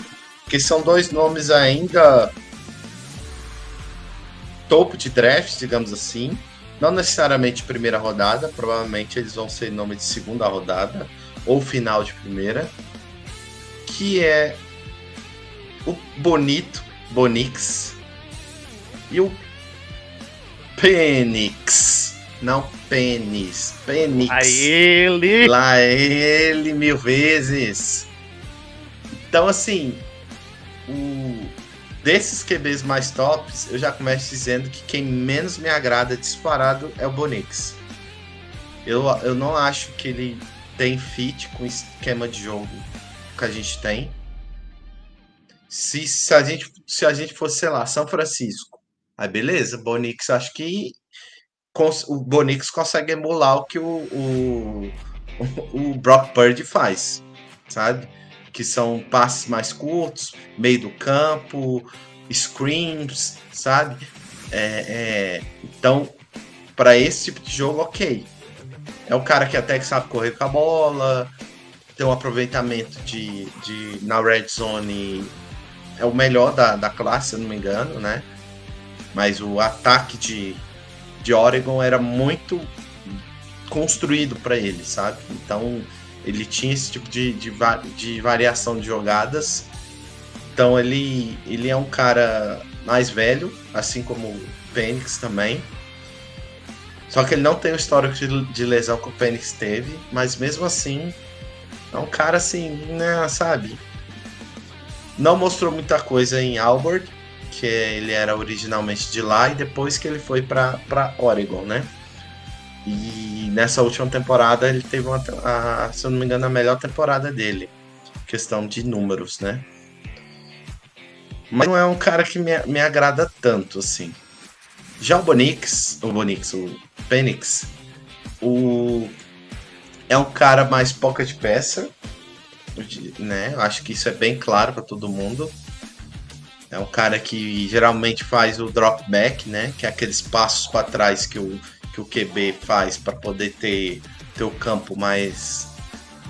porque são dois nomes ainda topo de draft, digamos assim. Não necessariamente primeira rodada, provavelmente eles vão ser nome de segunda rodada ou final de primeira, que é o Bonix e o Penix. Não Penix. Lá ele 1000 vezes. Então, assim, desses QBs mais tops, eu já começo dizendo que quem menos me agrada disparado é o Bonix. Eu não acho que ele tem fit com o esquema de jogo que a gente tem. Se a gente fosse, sei lá, São Francisco, aí beleza, Bonix, acho que o Bonix consegue emular o que o Brock Purdy faz, sabe? Que são passes mais curtos, meio do campo, screens, sabe? Então, para esse tipo de jogo, ok. É o cara que até que sabe correr com a bola, tem um aproveitamento na red zone, é o melhor da classe, se eu não me engano, né? Mas o ataque de Oregon era muito construído para ele, sabe? Então ele tinha esse tipo de variação de jogadas. Então ele é um cara mais velho, assim como o Penix também. Só que ele não tem o histórico de lesão que o Penix teve, mas mesmo assim é um cara assim, né, sabe? Não mostrou muita coisa em Auburn, que ele era originalmente de lá, e depois que ele foi para Oregon, né? E nessa última temporada ele teve se eu não me engano, a melhor temporada dele, questão de números, né? mas não é um cara que me agrada tanto, assim. Já o Penix, é um cara mais pocket passer, né? Eu acho que isso é bem claro para todo mundo. É um cara que geralmente faz o drop back, né? Que é aqueles passos para trás que o QB faz para poder ter o campo mais,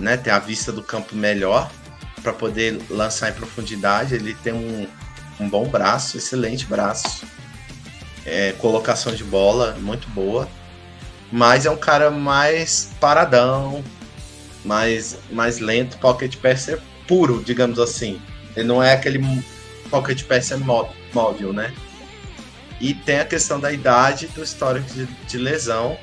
né? Ter a vista do campo melhor para poder lançar em profundidade. Ele tem um bom braço, excelente braço. Colocação de bola muito boa. Mas é um cara mais paradão, mais lento, pocket passer puro, digamos assim. Ele não é aquele pocket passer móvel, né? E tem a questão da idade, do histórico de lesão,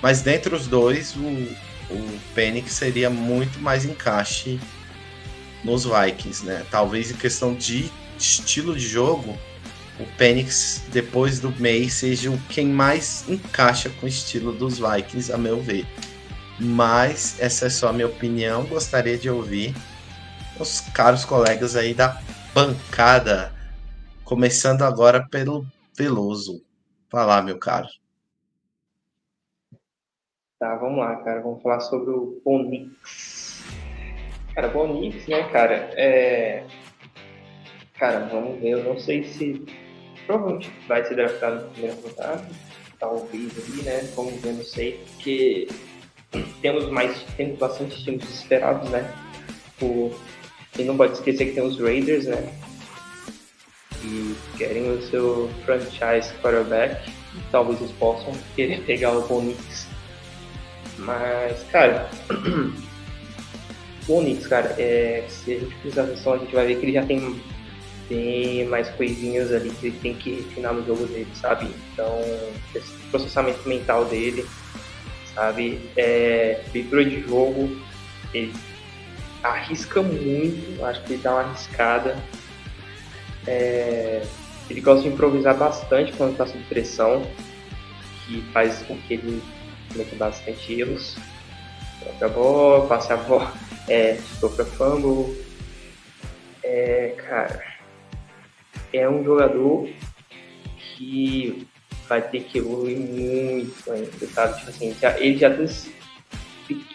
mas dentre os dois, o Penix seria muito mais encaixe nos Vikings, né? Talvez em questão de estilo de jogo, o Penix, depois do May, seja quem mais encaixa com o estilo dos Vikings, a meu ver. Mas essa é só a minha opinião. Gostaria de ouvir os caros colegas aí da bancada, começando agora pelo Veloso. Vai lá, meu caro. Tá, vamos lá, cara. Vamos falar sobre o Bo Nix. Cara, Bo Nix, né, cara? Cara, vamos ver. Eu não sei se provavelmente vai ser draftado na primeira rodada. Talvez ali, né? Vamos ver, não sei. Porque temos bastante times desesperados, né? E não pode esquecer que tem os Raiders, né? Que querem o seu franchise quarterback. Talvez eles possam querer pegar o Bo Nix. Mas, cara, o Nix, cara, se a gente prestar atenção, a gente vai ver que ele já tem mais coisinhas ali que ele tem que refinar no jogo dele, sabe? Então, esse processamento mental dele, sabe? Leitura de jogo, ele arrisca muito, acho que ele dá uma arriscada. Ele gosta de improvisar bastante quando está sob pressão, que faz com que ele cometa bastante erros. Troca a bola, passa a bola, sofre fumble. Cara, é um jogador que vai ter que evoluir muito ainda, sabe? Tipo assim, ele já tem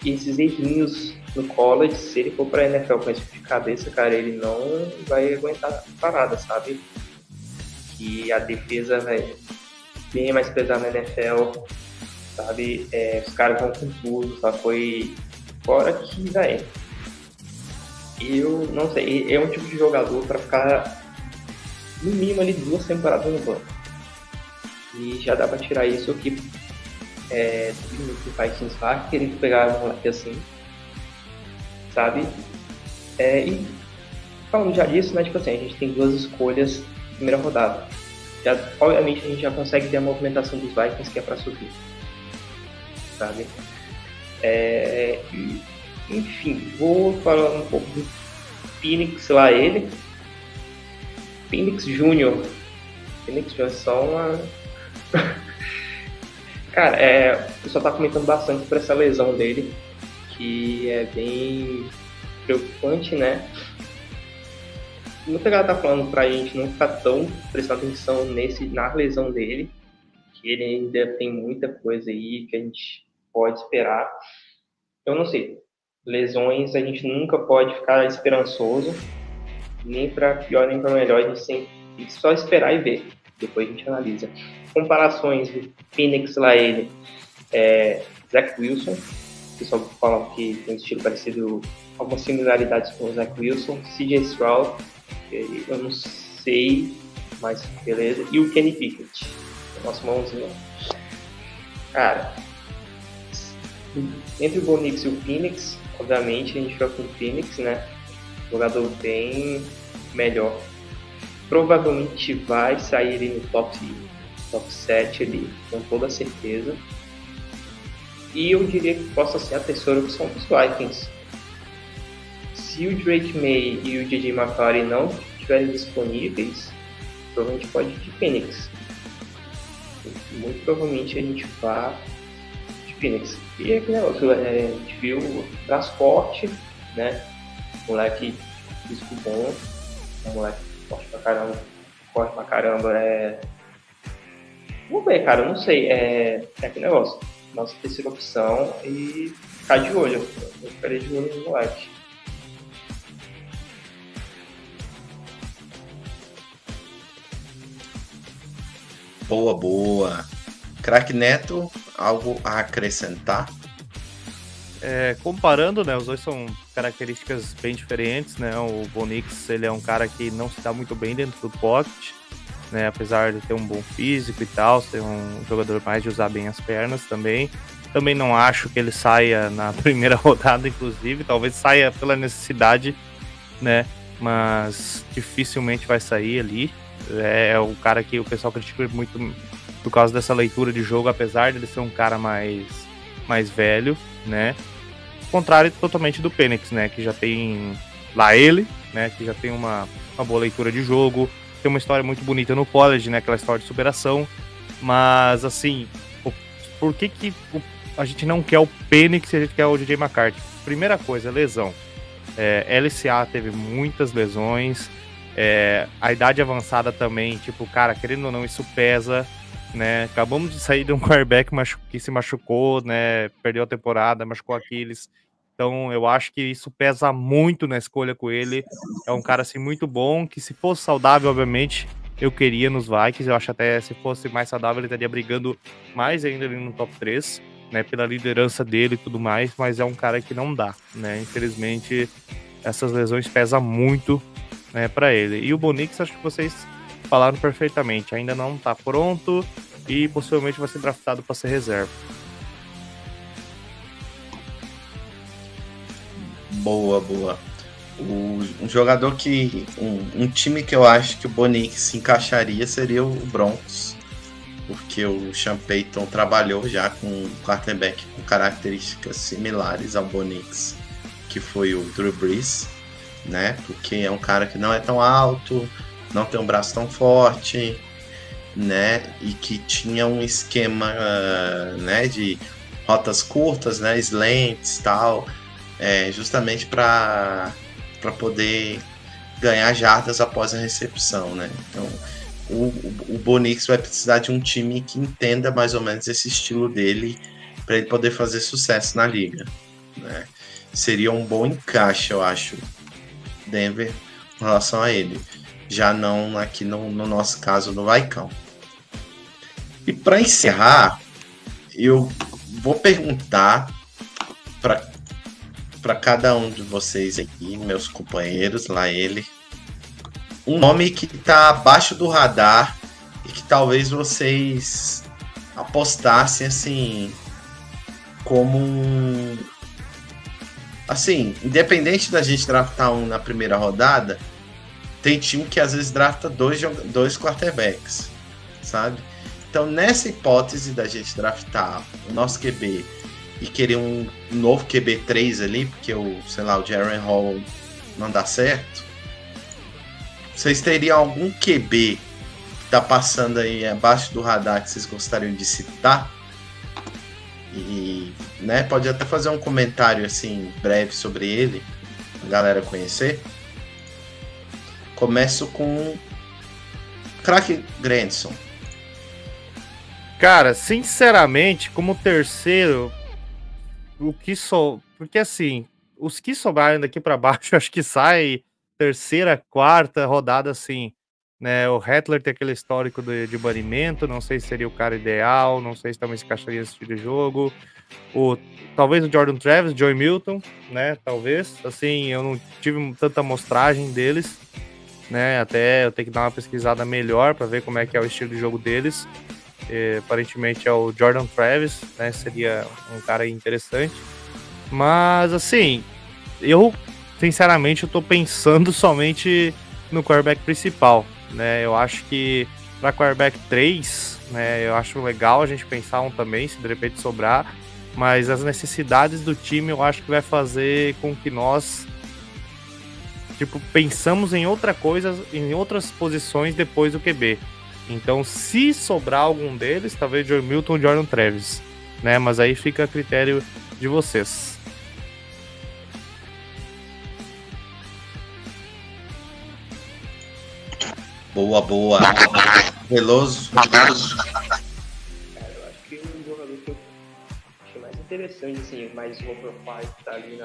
esses errinhos no college. Se ele for pra NFL com esse tipo de cabeça, cara, ele não vai aguentar a parada, sabe? Que a defesa vai bem mais pesada na NFL, sabe? Os caras vão com tudo, só foi fora que, velho, eu não sei, é um tipo de jogador pra ficar no mínimo ali 2 temporadas no banco. E já dá pra tirar isso que do Vikings vai querer pegar um moleque assim, sabe? E falando já disso, né, tipo assim, a gente tem 2 escolhas na primeira rodada. Obviamente a gente já consegue ter a movimentação dos Vikings que é pra subir, sabe? Enfim, vou falar um pouco do Penix lá, ele. Penix Jr. Penix Jr. só uma... Cara, o pessoal tá comentando bastante sobre essa lesão dele, que é bem preocupante, né? Muita galera tá falando pra gente não ficar tão prestando atenção na lesão dele, que ele ainda tem muita coisa aí que a gente pode esperar. Eu não sei, lesões a gente nunca pode ficar esperançoso, nem para pior nem para melhor, a gente tem que só esperar e ver, depois a gente analisa. Comparações do Penix lá, ele Zach Wilson, o pessoal fala que tem um estilo parecido, algumas similaridades com o Zach Wilson. CJ Stroud, eu não sei, mas beleza, e o Kenny Pickett, nosso mãozinho. Cara, entre o Bo Nix e o Penix, obviamente a gente fica com o Penix, né? Jogador bem melhor. Provavelmente vai sair ali no top 7 ali, com toda certeza. E eu diria que possa ser a terceira opção dos Vikings. Se o Drake May e o DJ McCarthy não estiverem disponíveis, provavelmente pode ir de Penix. Muito provavelmente a gente vai de Penix. E é aquele negócio, a gente viu o transporte, né? Moleque físico bom, um moleque Forte pra caramba. Forte pra caramba. Vamos ver, cara, eu não sei. É aquele negócio. Nossa terceira opção e ficar de olho. Eu ficaria de olho no moleque. Boa, boa. Craque Neto, algo a acrescentar? Comparando, né, os dois são características bem diferentes, né, o Bo Nix, ele é um cara que não se dá muito bem dentro do pocket, né, apesar de ter um bom físico e tal, ser um jogador mais de usar bem as pernas também não acho que ele saia na primeira rodada, inclusive, talvez saia pela necessidade, né, mas dificilmente vai sair ali, é o cara que o pessoal critica muito por causa dessa leitura de jogo, apesar de ele ser um cara mais velho, né, contrário totalmente do Penix, né, que já tem lá ele, né, que já tem uma boa leitura de jogo, tem uma história muito bonita no college, né, aquela história de superação, mas assim, por que a gente não quer o Penix e a gente quer o DJ McCarthy? Primeira coisa, lesão. LCA teve muitas lesões, a idade avançada também, tipo, cara, querendo ou não, isso pesa, né, acabamos de sair de um quarterback que se machucou, né, perdeu a temporada, machucou Aquiles, então eu acho que isso pesa muito na escolha com ele, é um cara assim muito bom, que se fosse saudável, obviamente, eu queria nos Vikings, eu acho até se fosse mais saudável ele estaria brigando mais ainda ali no top 3, né, pela liderança dele e tudo mais, mas é um cara que não dá, né, infelizmente essas lesões pesam muito, né, para ele. E o Bo Nix, acho que vocês falaram perfeitamente, ainda não tá pronto e possivelmente vai ser draftado para ser reserva. Boa, boa. Um jogador que... Um time que eu acho que o Bo Nix se encaixaria seria o Broncos, porque o Sean Payton trabalhou já com um quarterback com características similares ao Bo Nix, que foi o Drew Brees, né? Porque é um cara que não é tão alto, não tem um braço tão forte, né? E que tinha um esquema, né, de rotas curtas, né, slants e tal, justamente para poder ganhar jardas após a recepção, né? Então, o Bo Nix vai precisar de um time que entenda mais ou menos esse estilo dele para ele poder fazer sucesso na liga, né? Seria um bom encaixe, eu acho, Denver, em relação a ele. Já não aqui no nosso caso no Vaicão. E para encerrar, eu vou perguntar para cada um de vocês aqui, meus companheiros, lá ele, um nome que está abaixo do radar e que talvez vocês apostassem assim como assim, independente da gente draftar um na primeira rodada, tem time que às vezes drafta dois quarterbacks, sabe? Então, nessa hipótese da gente draftar o nosso QB e querer um novo QB3 ali, porque o Jaren Hall não dá certo, vocês teriam algum QB que tá passando aí abaixo do radar que vocês gostariam de citar? E, né, pode até fazer um comentário assim breve sobre ele, a galera conhecer. Começo com Craig Grandson. Cara, sinceramente, como terceiro, porque assim, os que sobrarem daqui para baixo, acho que sai terceira, quarta rodada, assim, né? O Rattler tem aquele histórico de banimento, não sei se seria o cara ideal, não sei se também se encaixaria nesse tipo de jogo. Talvez o Jordan Travis, Joey Milton, né? Talvez, assim, eu não tive tanta amostragem deles, né? Até eu tenho que dar uma pesquisada melhor para ver como é que é o estilo de jogo deles. Aparentemente é o Jordan Travis, né? Seria um cara interessante. Mas, assim, eu, sinceramente, eu tô pensando somente no quarterback principal, né? Eu acho que para quarterback 3, né? Eu acho legal a gente pensar um também, se de repente sobrar. Mas as necessidades do time, eu acho que vai fazer com que nós, tipo, pensamos em outra coisa, em outras posições depois do QB. Então, se sobrar algum deles, talvez Joe Milton ou Jordan Travis, né? Mas aí fica a critério de vocês. Boa, boa. Veloso. Cara, eu acho que o jogador que eu achei mais interessante, assim, mais low profile que tá ali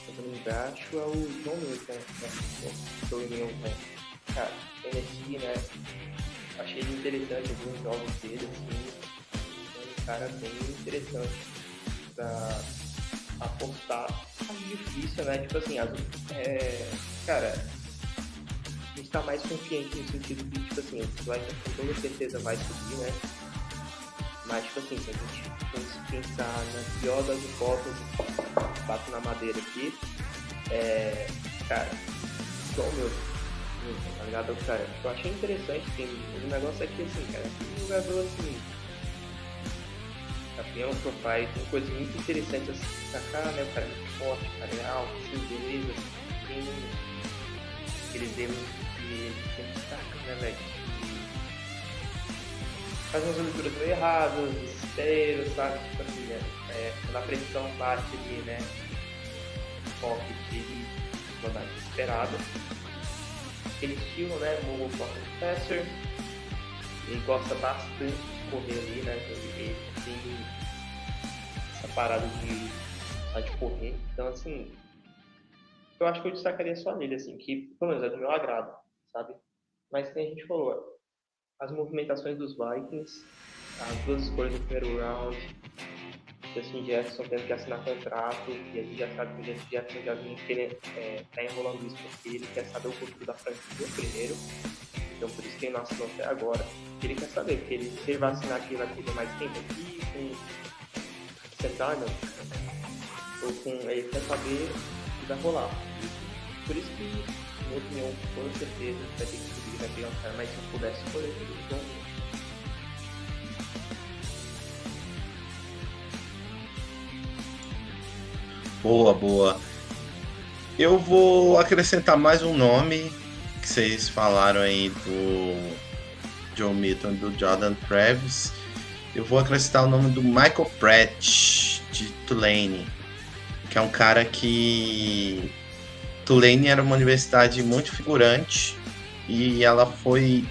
fazendo embaixo é o John Milton, né? O Joey Milton. Cara, Tennessee, né? Achei ele interessante alguns jogos dele, assim. É um cara bem interessante pra apostar. É difícil, né? Tipo assim, cara, a gente tá mais confiante no sentido de, tipo assim, o Lakers com toda certeza vai subir, né? Mas, tipo assim, se a gente pensar na pior das hipóteses, bato na madeira aqui, cara, só o meu, tá ligado? Cara, eu achei interessante, o negócio aqui, assim, cara, um jogador, assim, campeão, profile, tem coisas muito interessantes a se destacar, né? O cara é muito forte, o cara é alto, assim, beleza, tem aqueles erros que ele sempre destaca, né, velho? Faz umas leituras meio erradas, desespero, sabe? Tipo assim, quando a pressão bate ali, né? Foco de mandar desesperada. Aquele estilo, né? Mobile Pocket Passer. Ele gosta bastante de correr ali, né? Ele tem essa parada de correr. Então, assim, eu acho que eu destacaria só nele, assim, que pelo menos é do meu agrado, sabe? Mas tem a gente falou, as movimentações dos Vikings, as duas escolhas do primeiro round, Justin Jefferson tendo que assinar contrato, e a gente já sabe que o Justin Jefferson já vinha tá enrolando isso porque ele quer saber o futuro da franquia primeiro, então por isso que ele não assinou até agora. Ele quer saber, porque se ele vai assinar aqui, vai ter mais tempo aqui com Santana, ou com ele quer saber o que vai rolar. Por isso que, na minha opinião, com certeza vai ter que subir, vai pegar um cara, mas se eu pudesse escolher, então Boa, boa. Eu vou acrescentar mais um nome que vocês falaram aí do Joe Milton, do Jordan Travis. Eu vou acrescentar o nome do Michael Pratt, de Tulane, que é um cara que... Tulane era uma universidade muito figurante e ela foi,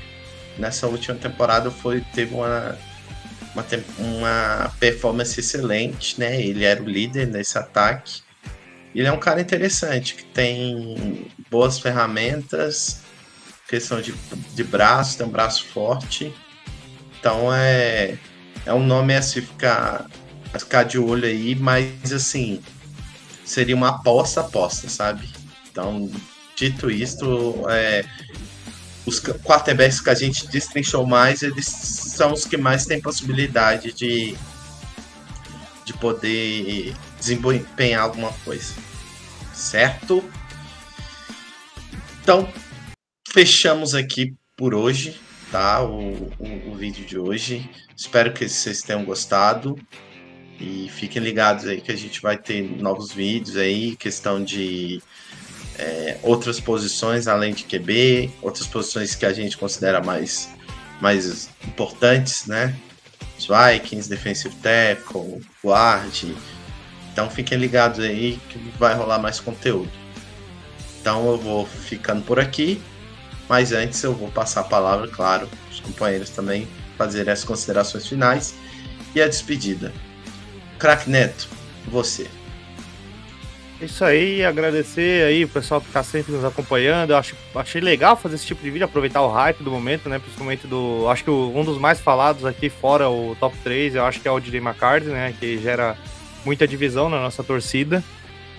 nessa última temporada, teve uma performance excelente, né? Ele era o líder nesse ataque. Ele é um cara interessante, que tem boas ferramentas, questão de braço, tem um braço forte. Então é um nome a se ficar de olho aí, mas assim, seria uma aposta, sabe? Então, dito isto, os quarterbacks que a gente destrinchou mais, eles são os que mais têm possibilidade de poder desempenhar alguma coisa. Certo? Então, fechamos aqui por hoje, tá? O vídeo de hoje. Espero que vocês tenham gostado. E fiquem ligados aí que a gente vai ter novos vídeos aí, questão de outras posições além de QB, outras posições que a gente considera mais importantes, né? Os Vikings, Defensive Tackle, Guard. Então fiquem ligados aí que vai rolar mais conteúdo. Então eu vou ficando por aqui, mas antes eu vou passar a palavra, claro, para os companheiros também fazerem as considerações finais e a despedida. Craque Neto, você. Isso aí, agradecer aí o pessoal que está sempre nos acompanhando. Eu achei legal fazer esse tipo de vídeo, aproveitar o hype do momento, né? Principalmente acho que um dos mais falados aqui, fora o top 3, eu acho que é o DJ McCarthy, né? Que gera muita divisão na nossa torcida.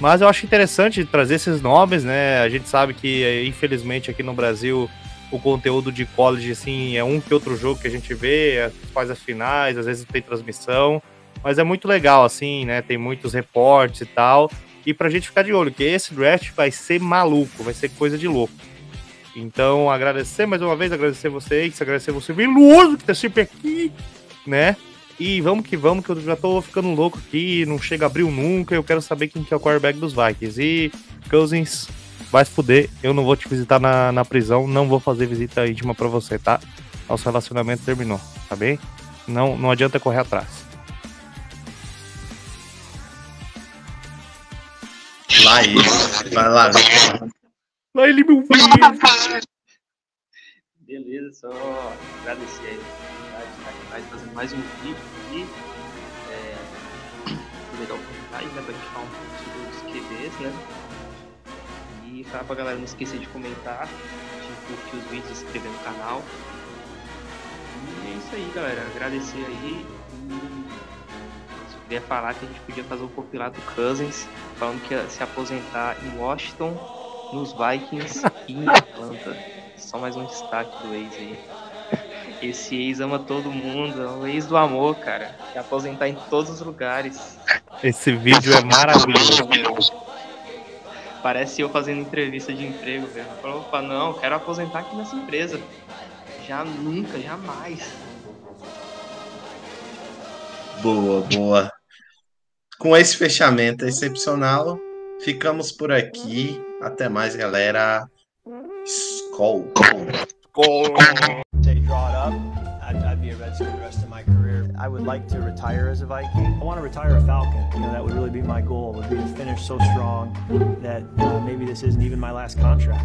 Mas eu acho interessante trazer esses nomes, né? A gente sabe que, infelizmente, aqui no Brasil, o conteúdo de college, assim, é um que outro jogo que a gente vê, faz as finais, às vezes tem transmissão. Mas é muito legal, assim, né? Tem muitos reportes e tal. E pra gente ficar de olho, que esse draft vai ser maluco, vai ser coisa de louco. Então, agradecer mais uma vez, agradecer vocês, agradecer você, Veloso, que tá sempre aqui, né? E vamos que eu já tô ficando louco aqui, não chega abril nunca, eu quero saber quem que é o quarterback dos Vikings. E, Cousins, vai se fuder, eu não vou te visitar na prisão, não vou fazer visita íntima pra você, tá? Nosso relacionamento terminou, tá bem? Não adianta correr atrás. Lá ele, vai lá. Lá ele, meu filho. Beleza, só agradecer aí a oportunidade de fazendo mais um vídeo aqui. Legal comentar, né, pra gente falar um pouco sobre os QBs, né? E falar pra galera não esquecer de comentar, de curtir os vídeos, se inscrever no canal. E é isso aí, galera. Agradecer aí. E eu queria falar que a gente podia fazer um compilado do Cousins, falando que ia se aposentar em Washington, nos Vikings e em Atlanta. Só mais um destaque do ex aí. Esse ex ama todo mundo, é o ex do amor, cara. Quer aposentar em todos os lugares. Esse vídeo é maravilhoso. Parece eu fazendo entrevista de emprego, velho. Eu falo, opa, não, quero aposentar aqui nessa empresa. Já nunca, jamais. Boa, boa. Com esse fechamento excepcional, ficamos por aqui. Até mais, galera. Skol. Say draw it up, I'd be a Redskin the rest of my career. I would like to retire as a Viking. I want to retire a Falcon. You know, that would really be my goal. Would be to finish so strong that maybe this isn't even my last contract.